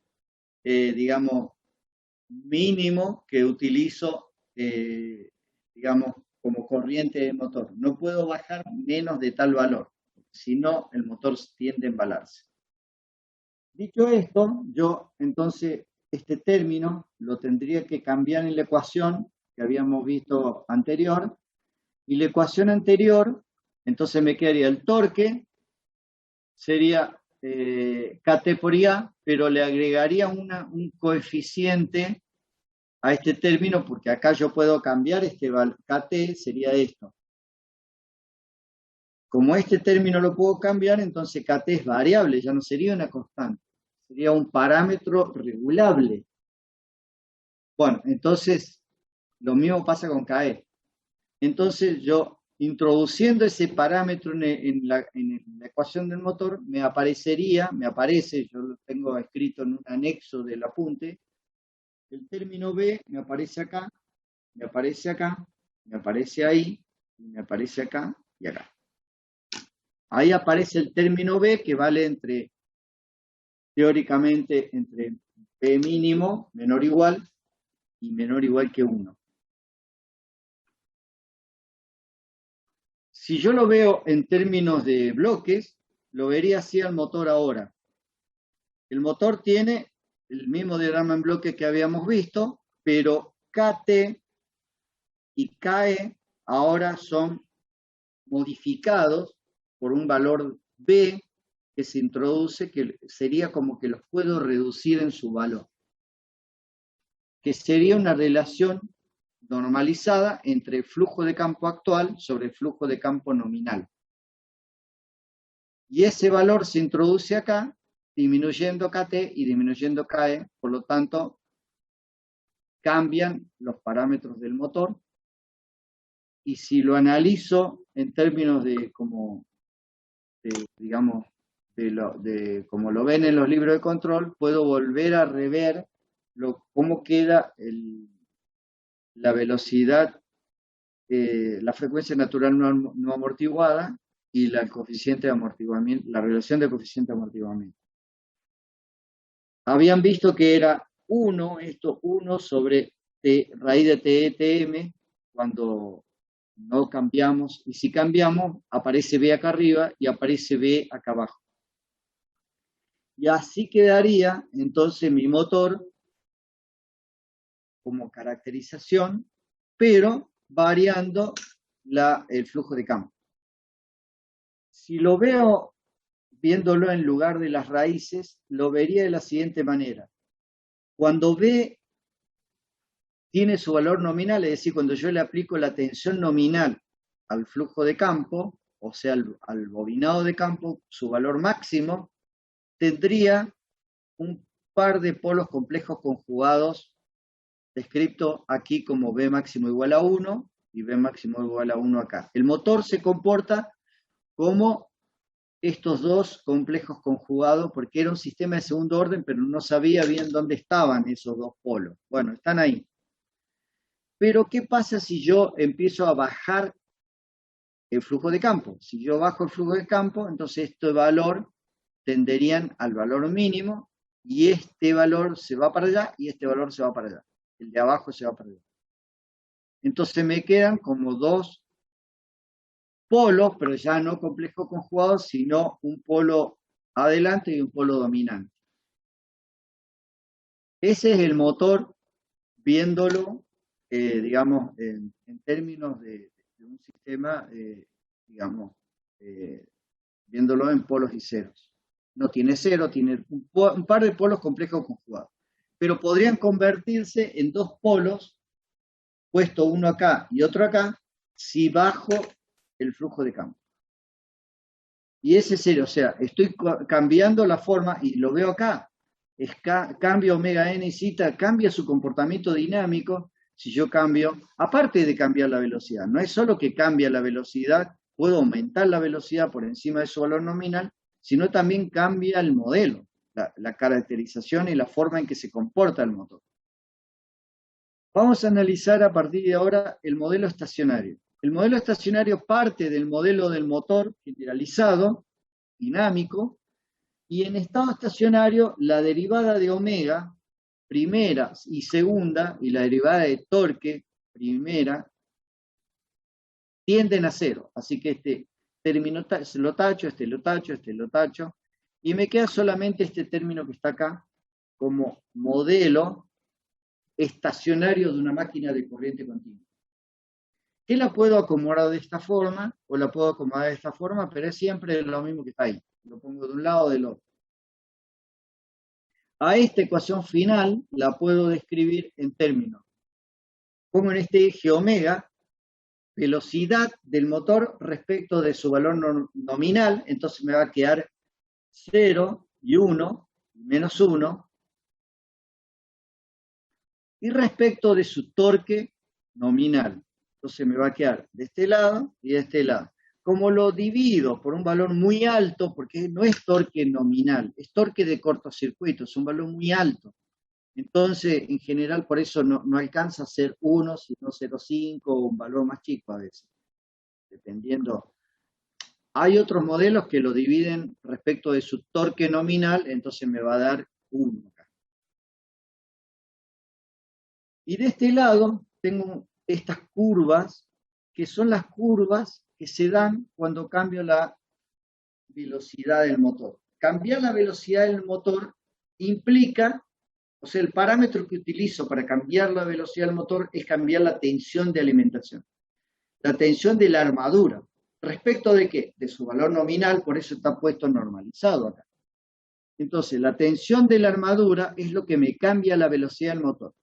S1: digamos, mínimo que utilizo, digamos, como corriente de motor. No puedo bajar menos de tal valor, si no el motor tiende a embalarse. Dicho esto, yo entonces este término lo tendría que cambiar en la ecuación que habíamos visto anterior, y la ecuación anterior, entonces me quedaría el torque, sería KT por IA, pero le agregaría un coeficiente a este término, porque acá yo puedo cambiar este KT, sería esto. Como este término lo puedo cambiar, entonces KT es variable, ya no sería una constante, sería un parámetro regulable. Bueno, entonces lo mismo pasa con KE. Entonces yo, introduciendo ese parámetro en la ecuación del motor, me aparece, yo lo tengo escrito en un anexo del apunte, el término B me aparece acá, me aparece acá, me aparece ahí, me aparece acá y acá. Ahí aparece el término B, que vale teóricamente entre B mínimo, menor o igual, y menor o igual que 1. Si yo lo veo en términos de bloques, lo vería así al motor ahora. El motor tiene el mismo diagrama en bloques que habíamos visto, pero KT y KE ahora son modificados por un valor B que se introduce, que sería como que los puedo reducir en su valor, que sería una relación normalizada entre el flujo de campo actual sobre el flujo de campo nominal. Y ese valor se introduce acá, disminuyendo KT y disminuyendo KE, por lo tanto, cambian los parámetros del motor. Y si lo analizo en términos digamos, como lo ven en los libros de control, puedo volver a rever cómo queda la velocidad, la frecuencia natural no amortiguada y el coeficiente de amortiguamiento, la relación de coeficiente de amortiguamiento. Habían visto que era 1 sobre raíz de TETM cuando no cambiamos, y si cambiamos aparece B acá arriba y aparece B acá abajo. Y así quedaría entonces mi motor como caracterización, pero variando el flujo de campo. Si lo veo viéndolo en lugar de las raíces, lo vería de la siguiente manera. Cuando B tiene su valor nominal, es decir, cuando yo le aplico la tensión nominal al flujo de campo, o sea, al bobinado de campo, su valor máximo, tendría un par de polos complejos conjugados, descrito aquí como B máximo igual a 1 y B máximo igual a 1 acá. El motor se comporta como estos dos complejos conjugados, porque era un sistema de segundo orden, pero no sabía bien dónde estaban esos dos polos. Bueno, están ahí. Pero, ¿qué pasa si yo empiezo a bajar el flujo de campo? Si yo bajo el flujo de campo, entonces este valor tenderían al valor mínimo, y este valor se va para allá, y este valor se va para allá. El de abajo se va para allá. Entonces me quedan como dos polos, pero ya no complejos conjugados, sino un polo adelante y un polo dominante. Ese es el motor, viéndolo, digamos, en términos de un sistema, digamos, viéndolo en polos y ceros. No tiene cero, tiene un par de polos complejos conjugados. Pero podrían convertirse en dos polos, puesto uno acá y otro acá, si bajo el flujo de campo. Y ese es cero, o sea, estoy cambiando la forma, y lo veo acá. Cambia omega n y zeta, cambia su comportamiento dinámico si yo cambio, aparte de cambiar la velocidad. No es solo que cambia la velocidad, puedo aumentar la velocidad por encima de su valor nominal, sino también cambia el modelo, la caracterización y la forma en que se comporta el motor. Vamos a analizar a partir de ahora el modelo estacionario. El modelo estacionario parte del modelo del motor generalizado, dinámico, y en estado estacionario la derivada de omega, primera y segunda, y la derivada de torque, primera, tienden a cero. Así que este término lo tacho, este lo tacho, este lo tacho, y me queda solamente este término que está acá como modelo estacionario de una máquina de corriente continua. Que la puedo acomodar de esta forma, o la puedo acomodar de esta forma, pero es siempre lo mismo que está ahí. Lo pongo de un lado o del otro. A esta ecuación final la puedo describir en términos. Pongo en este eje omega, velocidad del motor respecto de su valor nominal, entonces me va a quedar 0 y 1, menos 1, y respecto de su torque nominal. Entonces me va a quedar de este lado y de este lado. Como lo divido por un valor muy alto, porque no es torque nominal, es torque de cortocircuito, es un valor muy alto. Entonces, en general, por eso no alcanza a ser 1, sino 0,5 o un valor más chico a veces, dependiendo. Hay otros modelos que lo dividen respecto de su torque nominal, entonces me va a dar 1 acá. Y de este lado tengo estas curvas, que son las curvas que se dan cuando cambio la velocidad del motor. Cambiar la velocidad del motor implica, o sea, el parámetro que utilizo para cambiar la velocidad del motor es cambiar la tensión de alimentación, la tensión de la armadura. ¿Respecto de qué? De su valor nominal, por eso está puesto normalizado acá. Entonces, la tensión de la armadura es lo que me cambia la velocidad del motor.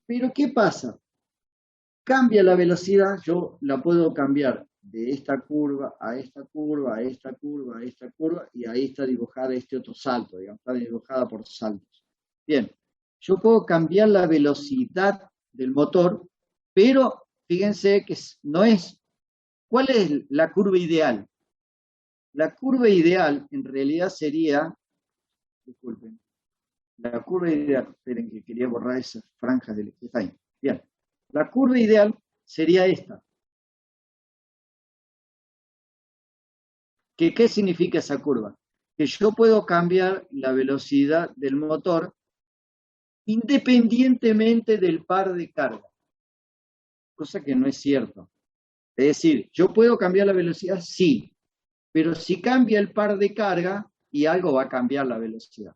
S1: Pero, ¿qué pasa? Cambia la velocidad, yo la puedo cambiar de esta curva a esta curva, a esta curva, a esta curva, y ahí está dibujada este otro salto, digamos, está dibujada por saltos. Bien, yo puedo cambiar la velocidad del motor, pero fíjense que no es. ¿Cuál es la curva ideal? La curva ideal en realidad sería, disculpen, la curva ideal, esperen que quería borrar esas franjas del que está ahí. Bien, la curva ideal sería esta. ¿Qué significa esa curva? Que yo puedo cambiar la velocidad del motor independientemente del par de carga, cosa que no es cierto. Es decir, yo puedo cambiar la velocidad, sí, pero si cambia el par de carga, y algo va a cambiar la velocidad,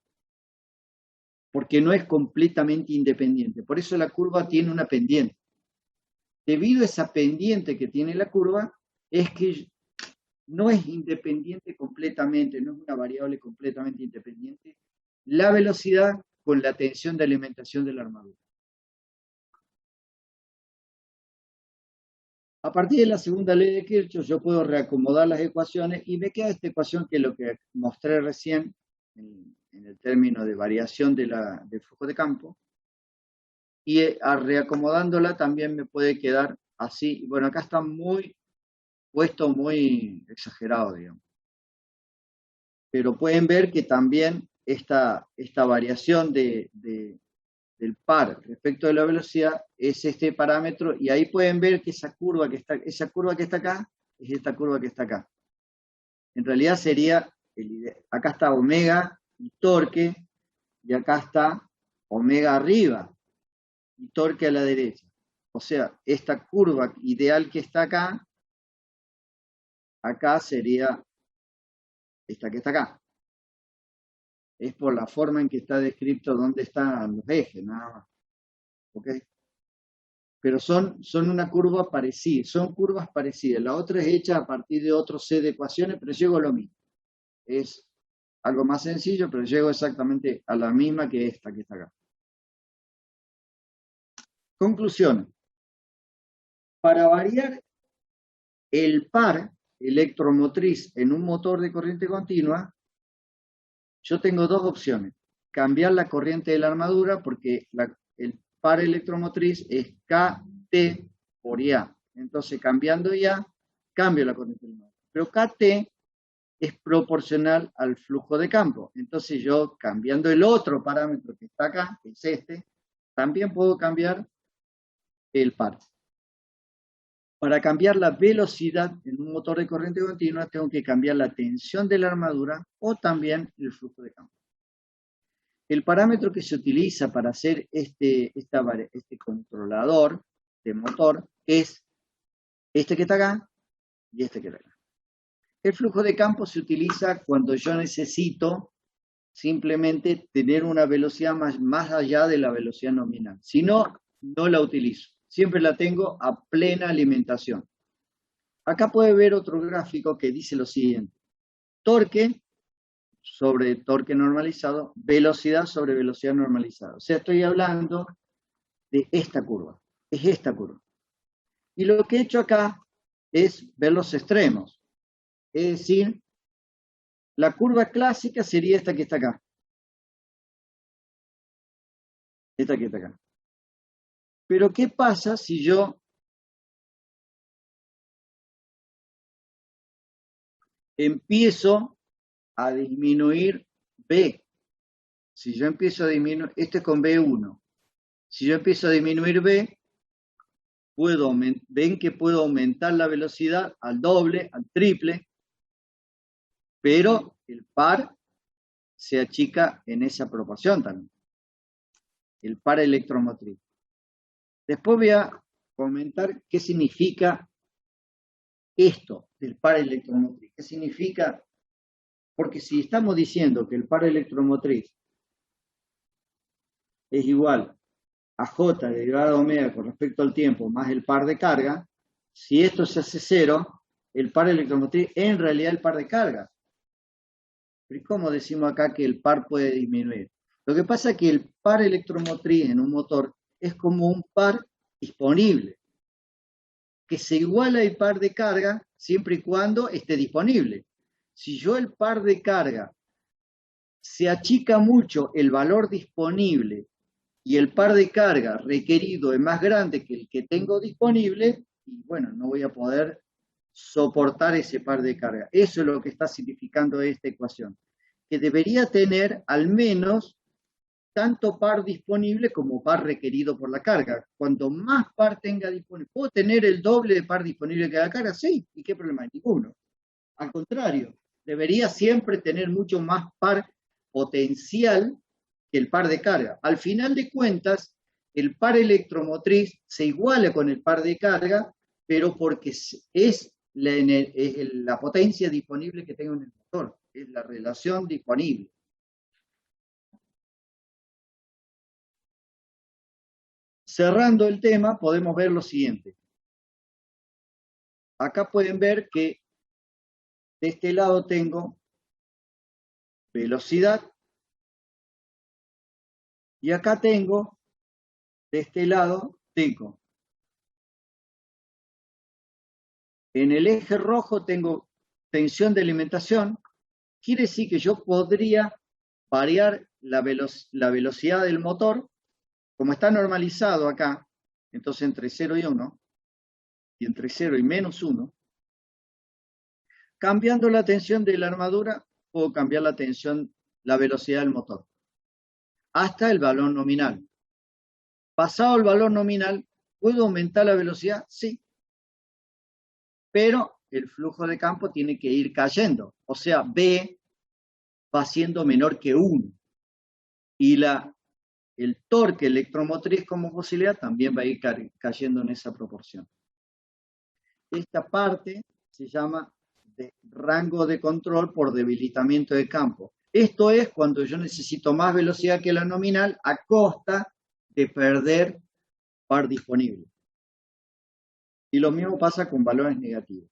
S1: porque no es completamente independiente. Por eso la curva tiene una pendiente. Debido a esa pendiente que tiene la curva, es que no es independiente completamente, no es una variable completamente independiente, la velocidad con la tensión de alimentación de la armadura. A partir de la segunda ley de Kirchhoff, yo puedo reacomodar las ecuaciones y me queda esta ecuación que es lo que mostré recién en el término de variación del flujo de campo. Y reacomodándola también me puede quedar así. Bueno, acá está puesto muy exagerado, digamos. Pero pueden ver que también esta variación del par respecto de la velocidad es este parámetro, y ahí pueden ver que esa curva que está acá es esta curva que está acá. En realidad sería, acá está omega y torque, y acá está omega arriba y torque a la derecha. O sea, esta curva ideal que está acá sería esta que está acá. Es por la forma en que está descrito dónde están los ejes, nada más. ¿Ok? Pero son una curva parecida, son curvas parecidas. La otra es hecha a partir de otro set de ecuaciones, pero llego a lo mismo. Es algo más sencillo, pero llego exactamente a la misma que esta que está acá. Conclusión. Para variar el par electromotriz en un motor de corriente continua, yo tengo dos opciones. Cambiar la corriente de la armadura, porque el par electromotriz es KT por IA. Entonces, cambiando IA, cambio la corriente de la armadura. Pero KT es proporcional al flujo de campo. Entonces, yo cambiando el otro parámetro que está acá, que es este, también puedo cambiar el par. Para cambiar la velocidad en un motor de corriente continua, tengo que cambiar la tensión de la armadura o también el flujo de campo. El parámetro que se utiliza para hacer este controlador de motor es este que está acá y este que está acá. El flujo de campo se utiliza cuando yo necesito simplemente tener una velocidad más allá de la velocidad nominal. Si no, no la utilizo. Siempre la tengo a plena alimentación. Acá puede ver otro gráfico que dice lo siguiente. Torque sobre torque normalizado, velocidad sobre velocidad normalizada. O sea, estoy hablando de esta curva. Es esta curva. Y lo que he hecho acá es ver los extremos. Es decir, la curva clásica sería esta que está acá. Esta que está acá. Pero ¿qué pasa si yo empiezo a disminuir B? Si yo empiezo a disminuir, esto es con B1. Si yo empiezo a disminuir B, ven que puedo aumentar la velocidad al doble, al triple, pero el par se achica en esa proporción también. El par electromotriz. Después voy a comentar qué significa esto del par electromotriz. ¿Qué significa? Porque si estamos diciendo que el par electromotriz es igual a J derivada de omega con respecto al tiempo más el par de carga, si esto se hace cero, el par electromotriz es en realidad el par de carga. ¿Y cómo decimos acá que el par puede disminuir? Lo que pasa es que el par electromotriz en un motor es como un par disponible, que se iguala al par de carga siempre y cuando esté disponible. Si yo el par de carga se achica mucho el valor disponible y el par de carga requerido es más grande que el que tengo disponible, y bueno, no voy a poder soportar ese par de carga. Eso es lo que está significando esta ecuación, que debería tener al menos tanto par disponible como par requerido por la carga. Cuanto más par tenga disponible, ¿puedo tener el doble de par disponible que la carga? Sí, ¿y qué problema hay? Ninguno. Al contrario, debería siempre tener mucho más par potencial que el par de carga. Al final de cuentas, el par electromotriz se iguala con el par de carga, pero porque es la potencia disponible que tengo en el motor. es la relación disponible. Cerrando el tema, podemos ver lo siguiente. Acá pueden ver que de este lado tengo velocidad y acá tengo, de este lado, tengo en el eje rojo tengo tensión de alimentación. Quiere decir que yo podría variar la velocidad del motor, como está normalizado acá, entonces entre 0 y 1, y entre 0 y menos 1, cambiando la tensión de la armadura, puedo cambiar la tensión, la velocidad del motor, hasta el valor nominal. Pasado el valor nominal, ¿puedo aumentar la velocidad? Sí. Pero el flujo de campo tiene que ir cayendo. O sea, B va siendo menor que 1. Y el torque electromotriz como posibilidad también va a ir cayendo en esa proporción. Esta parte se llama de rango de control por debilitamiento de campo. Esto es cuando yo necesito más velocidad que la nominal a costa de perder par disponible. Y lo mismo pasa con valores negativos.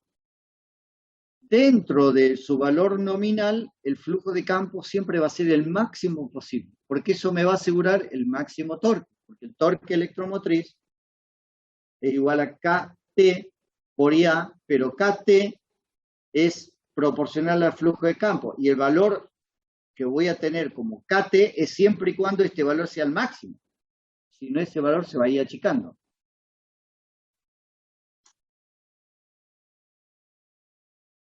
S1: Dentro de su valor nominal, el flujo de campo siempre va a ser el máximo posible, porque eso me va a asegurar el máximo torque, porque el torque electromotriz es igual a KT por IA, pero KT es proporcional al flujo de campo, y el valor que voy a tener como KT es siempre y cuando este valor sea el máximo. Si no, ese valor se va a ir achicando.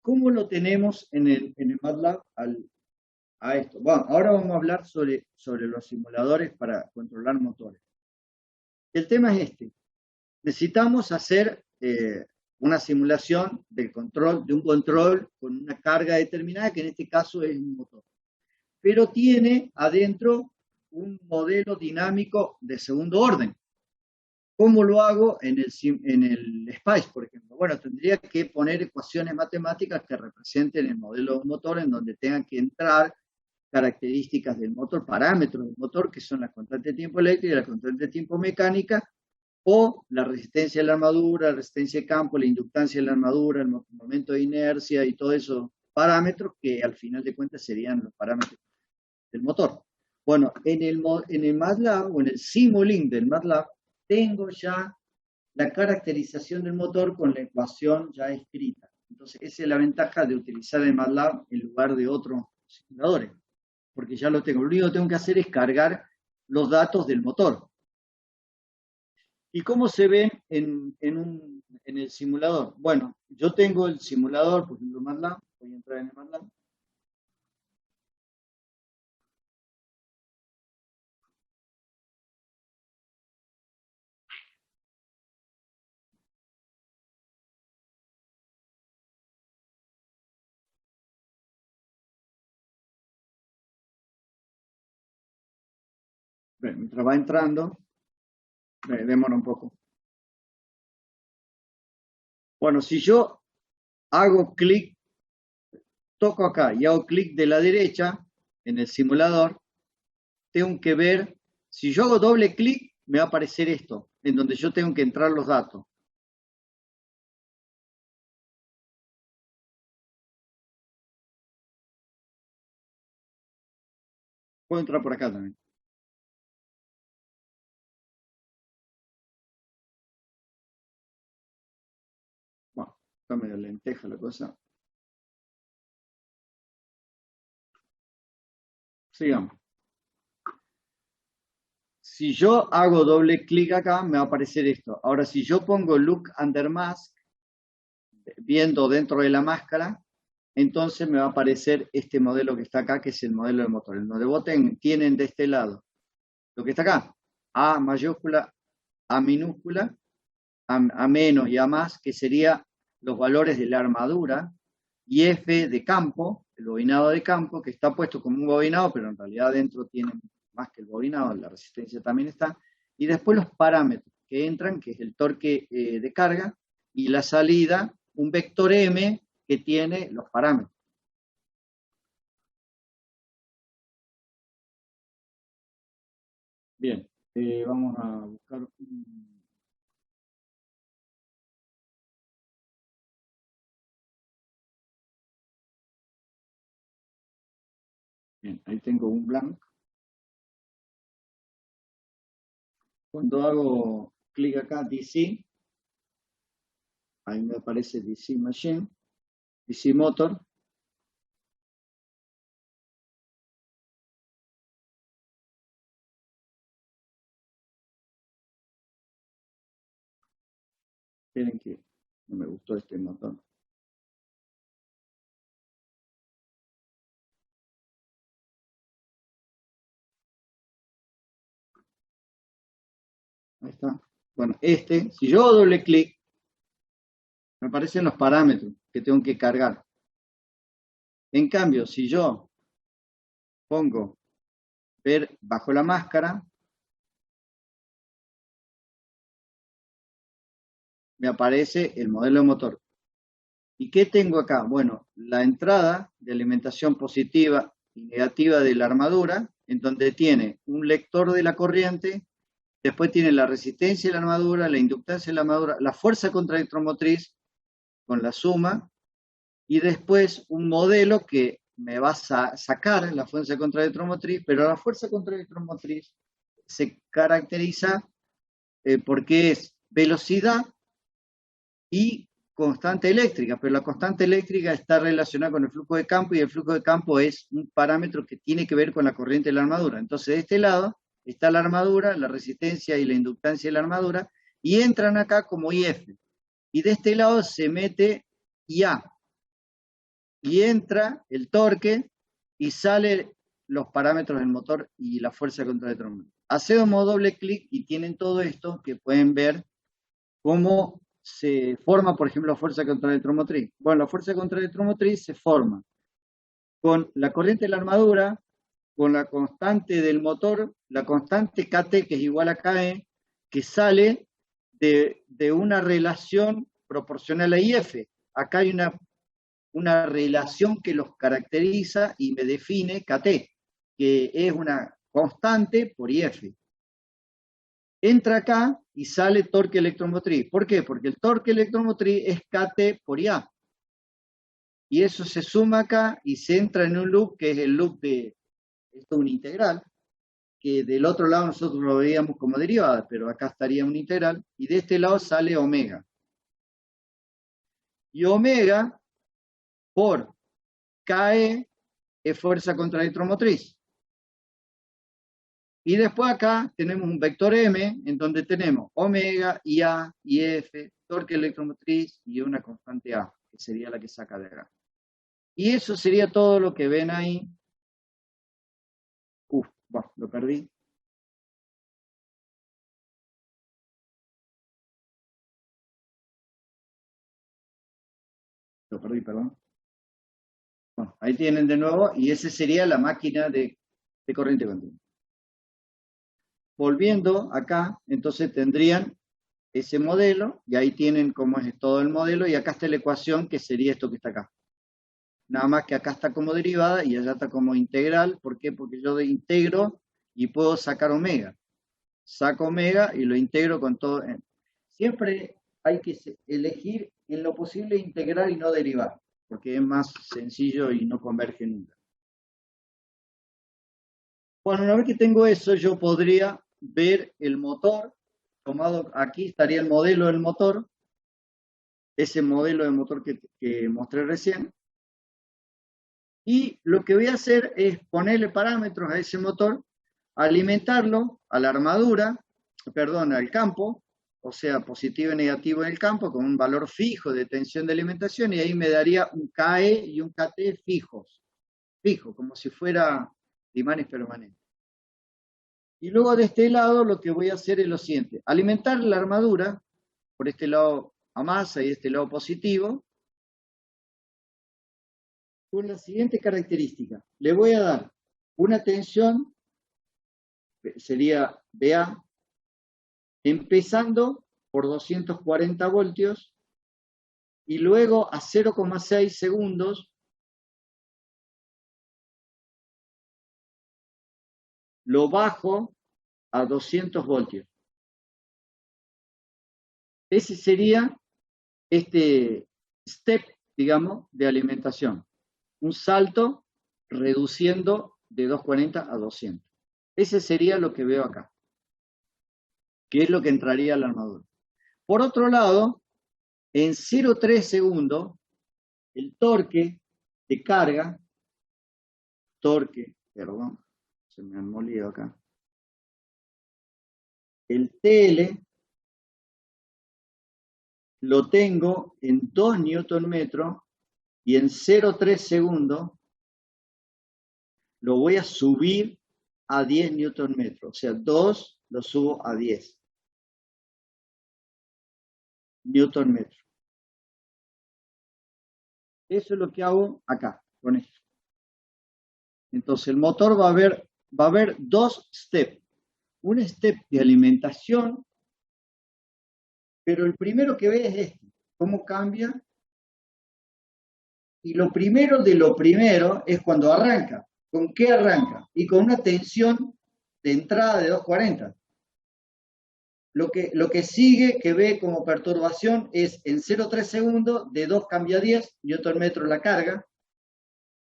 S1: ¿Cómo lo tenemos en el MATLAB a esto? Bueno, ahora vamos a hablar sobre los simuladores para controlar motores. El tema es este. Necesitamos hacer una simulación de un control con una carga determinada, que en este caso es un motor. Pero tiene adentro un modelo dinámico de segundo orden. ¿Cómo lo hago en el SPICE, por ejemplo? Bueno, tendría que poner ecuaciones matemáticas que representen el modelo de un motor, en donde tengan que entrar características del motor, parámetros del motor, que son la constante de tiempo eléctrica, la constante de tiempo mecánica, o la resistencia de la armadura, la resistencia de campo, la inductancia de la armadura, el momento de inercia y todos esos parámetros que al final de cuentas serían los parámetros del motor. Bueno, en el MATLAB o en el Simulink del MATLAB tengo ya la caracterización del motor con la ecuación ya escrita. Entonces, esa es la ventaja de utilizar el MATLAB en lugar de otros simuladores, porque ya lo tengo. Lo único que tengo que hacer es cargar los datos del motor. ¿Y cómo se ven en el simulador? Bueno, yo tengo el simulador, por ejemplo, MATLAB. Voy a entrar en el MATLAB. Bueno, mientras va entrando, demora un poco. Bueno, si yo hago clic, toco acá y hago clic de la derecha en el simulador, tengo que ver, si yo hago doble clic, me va a aparecer esto, en donde yo tengo que entrar los datos. Puedo entrar por acá también. Bueno, está medio lenteja la cosa. Sigamos. Si yo hago doble clic acá, me va a aparecer esto. Ahora, si yo pongo Look Under Mask, viendo dentro de la máscara, entonces me va a aparecer este modelo que está acá, que es el modelo de motor. En donde vos tienen de este lado lo que está acá, A mayúscula, A minúscula, A menos y A más, que serían los valores de la armadura, y F de campo, el bobinado de campo, que está puesto como un bobinado, pero en realidad dentro tiene más que el bobinado, la resistencia también está, y después los parámetros que entran, que es el torque de carga, y la salida, un vector M que tiene los parámetros. Bien, vamos a buscar Bien, ahí tengo un blanco. Cuando hago clic acá, DC, ahí me aparece DC Machine, DC Motor. Miren que no me gustó este motor. Ahí está. Bueno, si yo hago doble clic, me aparecen los parámetros que tengo que cargar. En cambio, si yo pongo ver bajo la máscara, me aparece el modelo de motor. ¿Y qué tengo acá? Bueno, la entrada de alimentación positiva y negativa de la armadura, en donde tiene un lector de la corriente, después tiene la resistencia de la armadura, la inductancia de la armadura, la fuerza contraelectromotriz con la suma, y después un modelo que me va a sacar la fuerza contraelectromotriz, pero la fuerza contraelectromotriz se caracteriza porque es velocidad y constante eléctrica, pero la constante eléctrica está relacionada con el flujo de campo y el flujo de campo es un parámetro que tiene que ver con la corriente de la armadura. Entonces, de este lado está la armadura, la resistencia y la inductancia de la armadura, y entran acá como IF. Y de este lado se mete IA, y entra el torque y sale los parámetros del motor y la fuerza contra el trombo. Hacemos doble clic y tienen todo esto que pueden ver cómo se forma, por ejemplo, la fuerza contraelectromotriz. Bueno, la fuerza contraelectromotriz se forma con la corriente de la armadura, con la constante del motor, la constante KT, que es igual a KE, que sale de una relación proporcional a IF. Acá hay una relación que los caracteriza y me define KT, que es una constante por IF. Entra acá y sale torque electromotriz. ¿Por qué? Porque el torque electromotriz es KT por IA. Y eso se suma acá y se entra en un loop que es el loop de, esto es un integral, que del otro lado nosotros lo veíamos como derivada, pero acá estaría un integral, y de este lado sale omega. Y omega por KE es fuerza contraelectromotriz. Y después acá tenemos un vector M, en donde tenemos omega, IA, IF, torque electromotriz y una constante A, que sería la que saca de acá. Y eso sería todo lo que ven ahí. Bueno, lo perdí. Lo perdí, perdón. Bueno, ahí tienen de nuevo, y esa sería la máquina de corriente continua. Volviendo acá, entonces tendrían ese modelo, y ahí tienen cómo es todo el modelo, y acá está la ecuación, que sería esto que está acá. Nada más que acá está como derivada y allá está como integral. ¿Por qué? Porque yo integro y puedo sacar omega. Saco omega y lo integro con todo. Siempre hay que elegir en lo posible integrar y no derivar, porque es más sencillo y no converge nunca. Bueno, una vez que tengo eso, yo podría ver el motor. Tomado aquí estaría el modelo del motor, ese modelo de motor que mostré recién. Y lo que voy a hacer es ponerle parámetros a ese motor, alimentarlo a la armadura, perdón, al campo, o sea, positivo y negativo en el campo, con un valor fijo de tensión de alimentación, y ahí me daría un KE y un KT fijos, como si fuera imanes permanentes. Y luego de este lado lo que voy a hacer es lo siguiente: alimentar la armadura, por este lado a masa y este lado positivo, con la siguiente característica. Le voy a dar una tensión, sería BA, empezando por 240 voltios, y luego a 0,6 segundos lo bajo a 200 voltios. Ese sería este step, digamos, de alimentación. Un salto reduciendo de 240 a 200. Ese sería lo que veo acá, que es lo que entraría a la armadura. Por otro lado, en 0,3 segundos, el torque de carga, perdón, se me han molido acá, el TL lo tengo en 2 Nm y en 0,3 segundos lo voy a subir a 10 Nm. O sea, 2 lo subo a 10 Nm. Eso es lo que hago acá, con esto. Entonces el motor va a haber dos steps. Un step de alimentación, pero el primero que ve es este, cómo cambia. Y lo primero de lo primero es cuando arranca. ¿Con qué arranca? Y con una tensión de entrada de 240. Lo que sigue, que ve como perturbación, es en 0,3 segundos, de 2 cambia a 10 Nm la carga,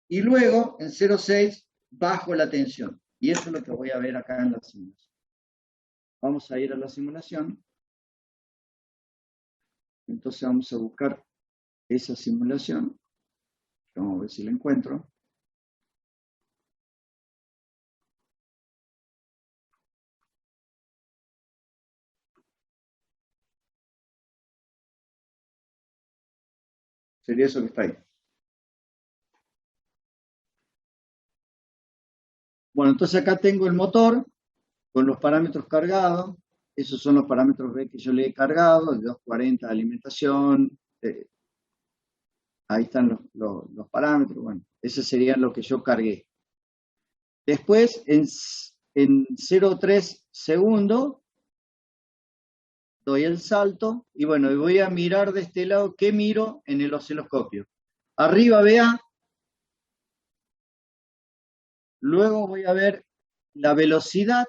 S1: y luego en 0,6 bajo la tensión. Y eso es lo que voy a ver acá en la simulación. Vamos a ir a la simulación. Entonces vamos a buscar esa simulación. Vamos a ver si la encuentro. Sería eso que está ahí. Bueno, entonces acá tengo el motor con los parámetros cargados. Esos son los parámetros B que yo le he cargado, de 240 de alimentación. Ahí están los parámetros. Bueno, ese sería lo que yo cargué. Después, en 0,3 segundos, doy el salto y bueno, voy a mirar de este lado. ¿Qué miro en el osciloscopio? Arriba vea. Luego voy a ver la velocidad.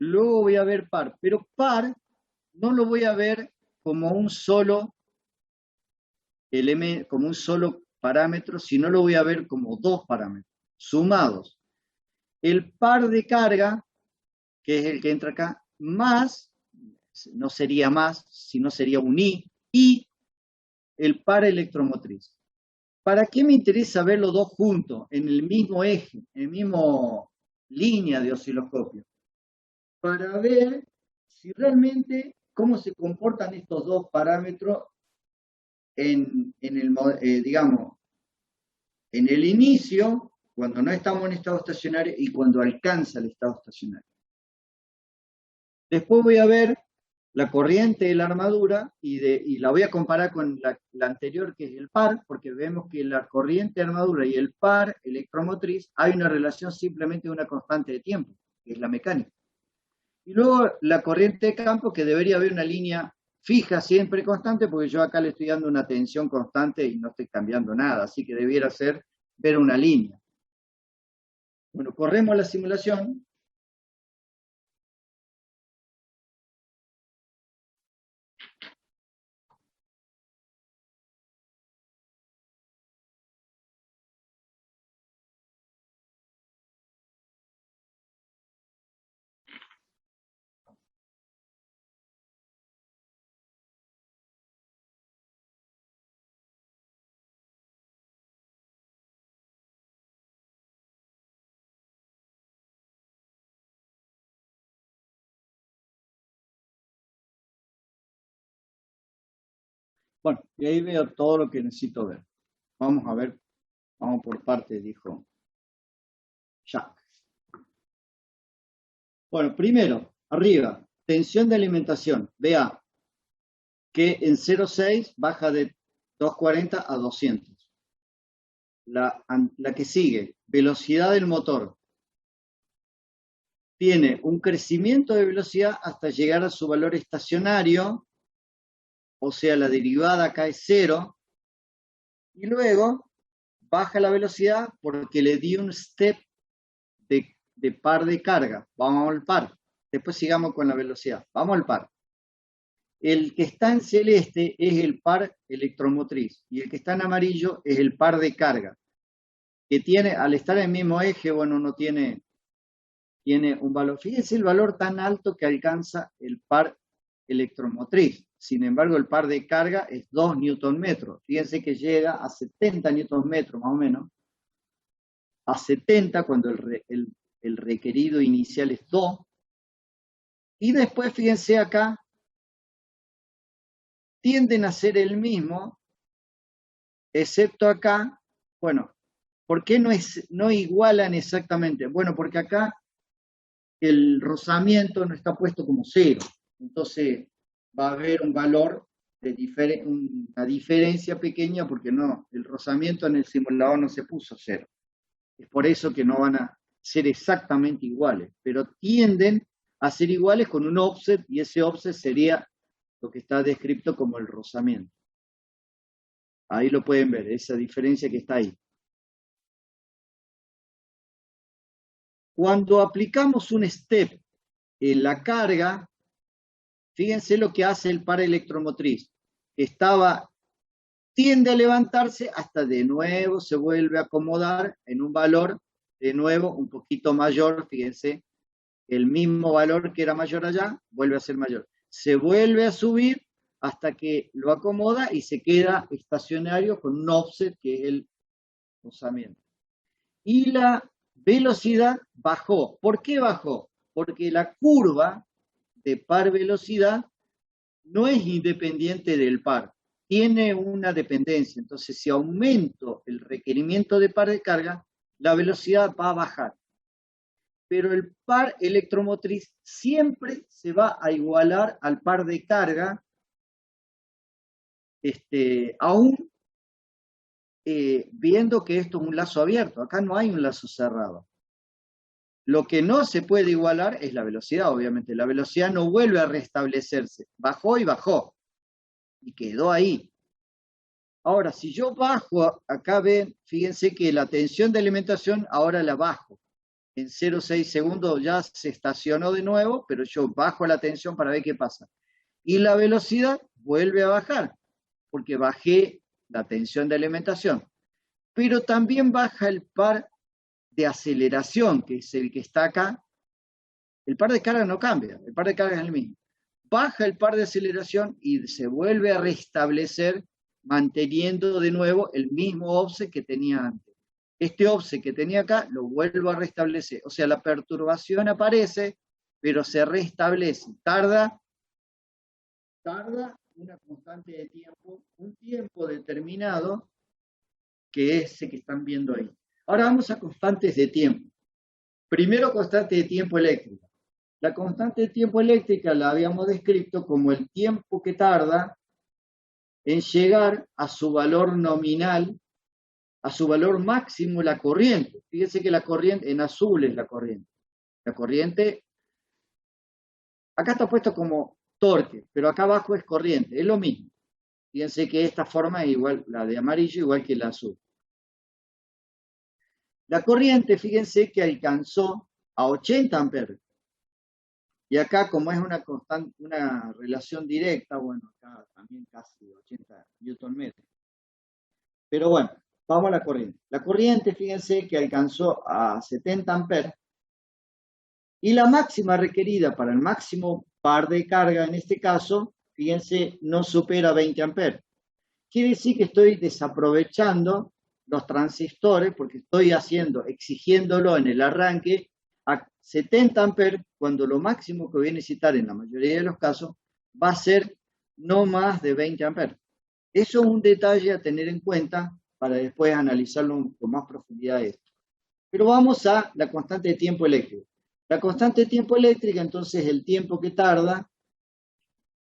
S1: Luego voy a ver par. Pero par no lo voy a ver como un solo como un solo parámetro, sino lo voy a ver como dos parámetros sumados. El par de carga, que es el que entra acá, más, no sería más, sino sería un y el par electromotriz. ¿Para qué me interesa ver los dos juntos, en el mismo eje, en el mismo línea de osciloscopio? Para ver si realmente cómo se comportan estos dos parámetros digamos, en el inicio, cuando no estamos en estado estacionario y cuando alcanza el estado estacionario. Después voy a ver la corriente de la armadura y la voy a comparar con la anterior, que es el par, porque vemos que la corriente de armadura y el par electromotriz hay una relación simplemente de una constante de tiempo, que es la mecánica. Y luego la corriente de campo, que debería haber una línea fija, siempre constante, porque yo acá le estoy dando una tensión constante y no estoy cambiando nada, así que debiera ser ver una línea. Bueno, corremos la simulación. Bueno, y ahí veo todo lo que necesito ver. Vamos a ver, vamos por partes, dijo Jack. Bueno, primero, arriba, tensión de alimentación. Vea que en 0,6 baja de 240 a 200. La que sigue, velocidad del motor. Tiene un crecimiento de velocidad hasta llegar a su valor estacionario, o sea, la derivada acá es 0, y luego baja la velocidad porque le di un step de par de carga. Vamos al par. Después sigamos con la velocidad. Vamos al par. El que está en celeste es el par electromotriz y el que está en amarillo es el par de carga, que tiene, al estar en el mismo eje, bueno, no tiene un valor. Fíjense el valor tan alto que alcanza el par electromotriz. Sin embargo, el par de carga es 2 Newton metros. Fíjense que llega a 70 Newton metros, más o menos. A 70 cuando el requerido inicial es 2. Y después, fíjense acá, tienden a ser el mismo, excepto acá. Bueno, ¿por qué no igualan exactamente? Bueno, porque acá el rozamiento no está puesto como 0. Entonces va a haber un valor de una diferencia pequeña porque no, el rozamiento en el simulador no se puso 0. Es por eso que no van a ser exactamente iguales, pero tienden a ser iguales con un offset y ese offset sería lo que está descrito como el rozamiento. Ahí lo pueden ver, esa diferencia que está ahí. Cuando aplicamos un step en la carga, fíjense lo que hace el par electromotriz. Tiende a levantarse hasta de nuevo se vuelve a acomodar en un valor de nuevo un poquito mayor. Fíjense, el mismo valor que era mayor allá vuelve a ser mayor. Se vuelve a subir hasta que lo acomoda y se queda estacionario con un offset que es el rozamiento. Y la velocidad bajó. ¿Por qué bajó? Porque la curva de par velocidad no es independiente del par, tiene una dependencia. Entonces, si aumento el requerimiento de par de carga, la velocidad va a bajar. Pero el par electromotriz siempre se va a igualar al par de carga, aún viendo que esto es un lazo abierto. Acá no hay un lazo cerrado. Lo que no se puede igualar es la velocidad, obviamente. La velocidad no vuelve a restablecerse. Bajó y bajó. Y quedó ahí. Ahora, si yo bajo, acá ven, fíjense que la tensión de alimentación ahora la bajo. En 0,6 segundos ya se estacionó de nuevo, pero yo bajo la tensión para ver qué pasa. Y la velocidad vuelve a bajar, porque bajé la tensión de alimentación. Pero también baja el par de aceleración, que es el que está acá. El par de carga no cambia, el par de carga es el mismo. Baja el par de aceleración y se vuelve a restablecer manteniendo de nuevo el mismo offset que tenía antes. Este offset que tenía acá lo vuelvo a restablecer. O sea, la perturbación aparece, pero se restablece. Tarda una constante de tiempo, un tiempo determinado, que es ese que están viendo ahí. Ahora vamos a constantes de tiempo. Primero, constante de tiempo eléctrica. La constante de tiempo eléctrica la habíamos descrito como el tiempo que tarda en llegar a su valor nominal, a su valor máximo la corriente. Fíjense que la corriente, en azul es la corriente. La corriente, acá está puesto como torque, pero acá abajo es corriente, es lo mismo. Fíjense que esta forma es igual, la de amarillo, igual que la azul. La corriente, fíjense que alcanzó a 80 amperes. Y acá, como es una relación directa, bueno, acá también casi 80 newton metros. Pero bueno, vamos a la corriente. La corriente, fíjense que alcanzó a 70 amperes. Y la máxima requerida para el máximo par de carga, en este caso, fíjense, no supera 20 amperes. Quiere decir que estoy desaprovechando los transistores porque estoy exigiéndolo en el arranque a 70 amperes, cuando lo máximo que voy a necesitar en la mayoría de los casos va a ser no más de 20 amperes. Eso es un detalle a tener en cuenta para después analizarlo con más profundidad esto. Pero vamos a la constante de tiempo eléctrico. La constante de tiempo eléctrica, entonces, es el tiempo que tarda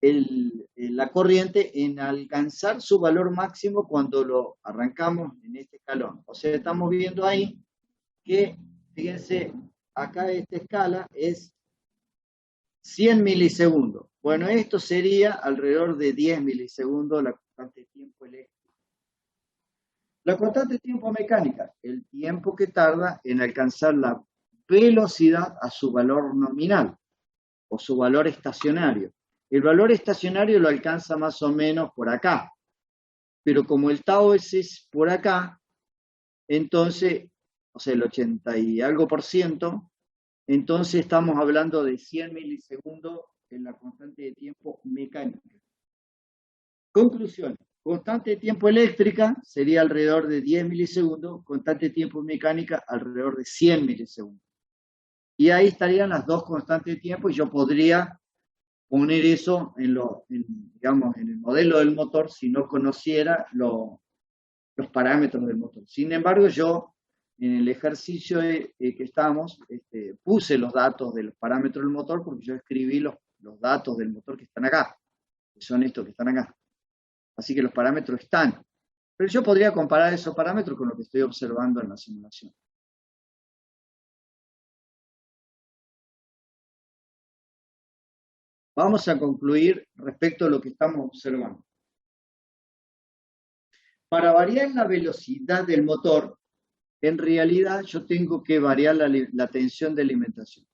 S1: la corriente en alcanzar su valor máximo cuando lo arrancamos en este escalón. O sea, estamos viendo ahí que, fíjense, acá esta escala es 100 milisegundos. Bueno, esto sería alrededor de 10 milisegundos la constante de tiempo eléctrico. La constante de tiempo mecánica, el tiempo que tarda en alcanzar velocidad a su valor nominal o su valor estacionario. El valor estacionario lo alcanza más o menos por acá, pero como el tau es por acá, entonces, o sea, el 80 y algo por ciento, entonces estamos hablando de 100 milisegundos en la constante de tiempo mecánica. Conclusión, constante de tiempo eléctrica sería alrededor de 10 milisegundos, constante de tiempo mecánica alrededor de 100 milisegundos. Y ahí estarían las dos constantes de tiempo y yo podría poner eso digamos, en el modelo del motor si no conociera los parámetros del motor. Sin embargo, yo en el ejercicio que estamos puse los datos de los parámetros del motor porque yo escribí los datos del motor que están acá, que son estos que están acá. Así que los parámetros están. Pero yo podría comparar esos parámetros con lo que estoy observando en la simulación. Vamos a concluir respecto a lo que estamos observando. Para variar la velocidad del motor, en realidad yo tengo que variar la tensión de alimentación.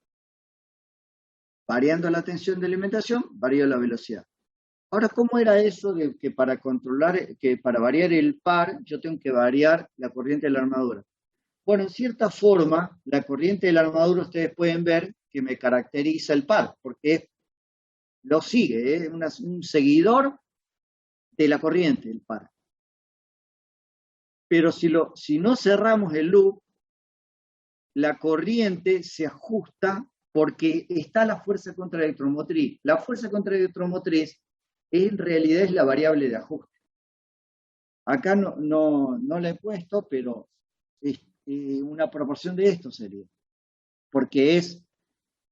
S1: Variando la tensión de alimentación, varío la velocidad. Ahora, ¿cómo era eso de que para variar el par, yo tengo que variar la corriente de la armadura? Bueno, en cierta forma, la corriente de la armadura ustedes pueden ver que me caracteriza el par, porque lo sigue, es un seguidor de la corriente, el par. Pero si no cerramos el loop, la corriente se ajusta porque está la fuerza contraelectromotriz. La fuerza contraelectromotriz en realidad es la variable de ajuste. Acá no la he puesto, pero es una proporción de esto sería. Porque es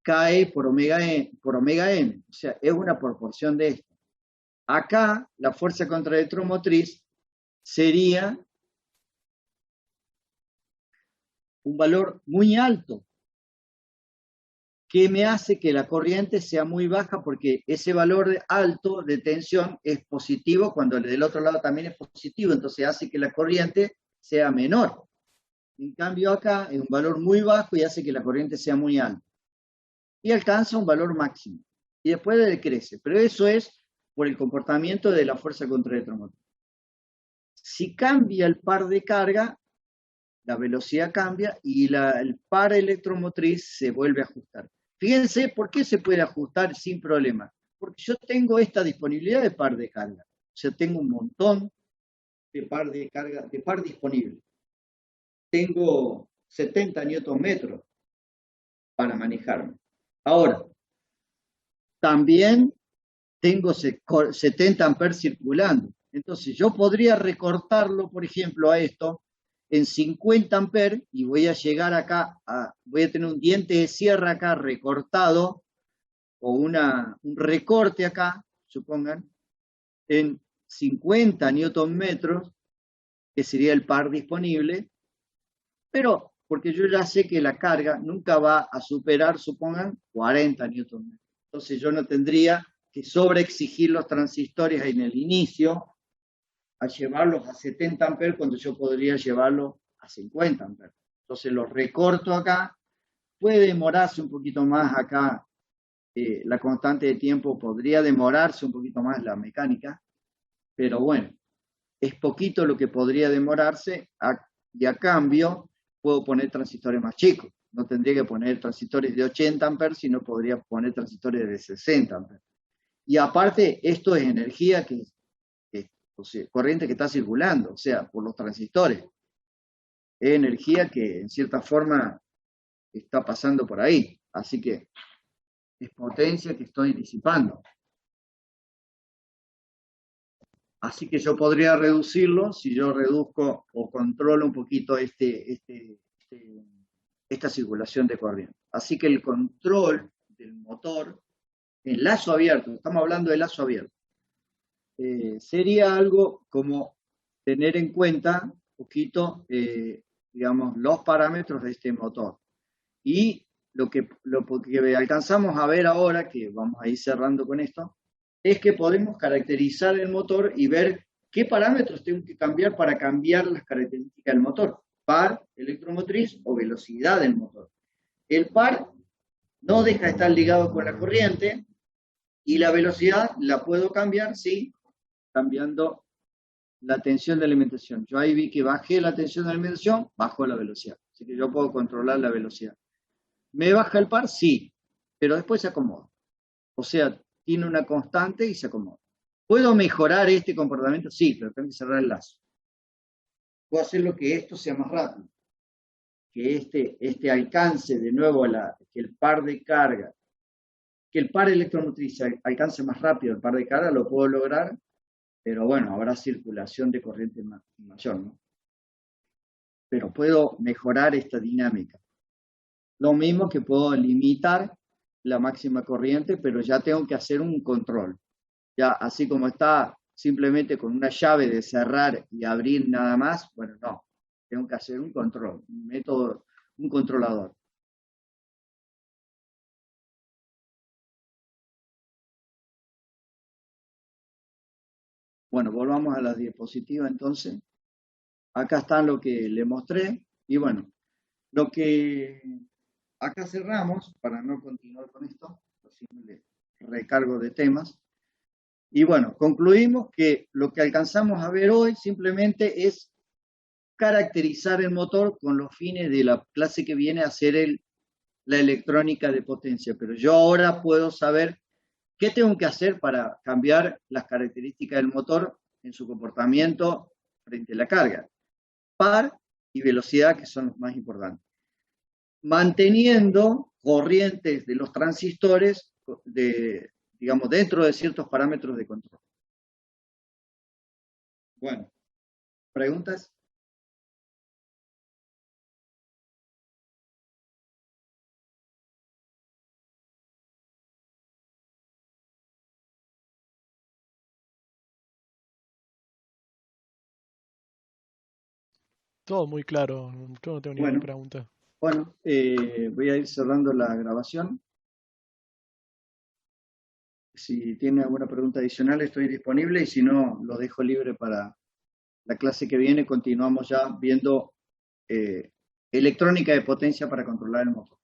S1: KE por omega M. O sea, es una proporción de esto. Acá la fuerza contraelectromotriz sería un valor muy alto, que me hace que la corriente sea muy baja porque ese valor alto de tensión es positivo cuando el del otro lado también es positivo, entonces hace que la corriente sea menor. En cambio acá es un valor muy bajo y hace que la corriente sea muy alta. Y alcanza un valor máximo. Y después decrece. Pero eso es por el comportamiento de la fuerza contraelectromotriz. Si cambia el par de carga, la velocidad cambia y el par electromotriz se vuelve a ajustar. Fíjense por qué se puede ajustar sin problema. Porque yo tengo esta disponibilidad de par de carga. O sea, tengo un montón de par de carga, de par disponible. Tengo 70 newton metros para manejarme. Ahora, también tengo 70 amperes circulando. Entonces, yo podría recortarlo, por ejemplo, a esto en 50 amperes y voy a llegar acá, voy a tener un diente de sierra acá recortado o un recorte acá, supongan, en 50 newton metros, que sería el par disponible, pero porque yo ya sé que la carga nunca va a superar, supongan, 40 newton metros. Entonces yo no tendría que sobreexigir los transistores en el inicio a llevarlos a 70 amperes cuando yo podría llevarlos a 50 amperes. Entonces los recorto acá, puede demorarse un poquito más acá, la constante de tiempo podría demorarse un poquito más la mecánica, pero bueno, es poquito lo que podría demorarse y a cambio puedo poner transistores más chicos. No tendría que poner transistores de 80 amperes, sino podría poner transistores de 60 amperes. Y aparte, esto es energía o sea, corriente que está circulando, o sea, por los transistores. Es energía que en cierta forma está pasando por ahí. Así que es potencia que estoy disipando. Así que yo podría reducirlo si yo reduzco o controlo un poquito esta circulación de corriente. Así que el control del motor en lazo abierto, estamos hablando de lazo abierto, sería algo como tener en cuenta un poquito, digamos, los parámetros de este motor. Y lo que alcanzamos a ver ahora, que vamos a ir cerrando con esto, es que podemos caracterizar el motor y ver qué parámetros tengo que cambiar para cambiar las características del motor, par, electromotriz o velocidad del motor. El par no deja de estar ligado con la corriente y la velocidad la puedo cambiar, sí, cambiando la tensión de alimentación. Yo ahí vi que bajé la tensión de alimentación, bajo la velocidad. Así que yo puedo controlar la velocidad. ¿Me baja el par? Sí, pero después se acomoda. O sea, tiene una constante y se acomoda. ¿Puedo mejorar este comportamiento? Sí, pero tengo que cerrar el lazo. Puedo hacer lo que esto sea más rápido. Que este alcance de nuevo, que el par de carga, que el par electromotriz alcance más rápido el par de carga, lo puedo lograr, pero bueno, habrá circulación de corriente mayor, ¿no? Pero puedo mejorar esta dinámica. Lo mismo que puedo limitar la máxima corriente, pero ya tengo que hacer un control. Ya así como está simplemente con una llave de cerrar y abrir nada más, bueno, no. Tengo que hacer un control, un método, un controlador. Bueno, volvamos a la diapositiva entonces. Acá está lo que le mostré. Y bueno, lo que acá cerramos, para no continuar con esto, así le recargo de temas. Y bueno, concluimos que lo que alcanzamos a ver hoy simplemente es caracterizar el motor con los fines de la clase que viene a ser la electrónica de potencia. Pero yo ahora puedo saber qué tengo que hacer para cambiar las características del motor en su comportamiento frente a la carga. Par y velocidad, que son los más importantes. Manteniendo corrientes de los transistores digamos, dentro de ciertos parámetros de control. Bueno, ¿preguntas?
S3: Todo muy claro, yo no tengo ninguna pregunta.
S1: Bueno, voy a ir cerrando la grabación. Si tiene alguna pregunta adicional estoy disponible y si no, lo dejo libre para la clase que viene. Continuamos ya viendo electrónica de potencia para controlar el motor.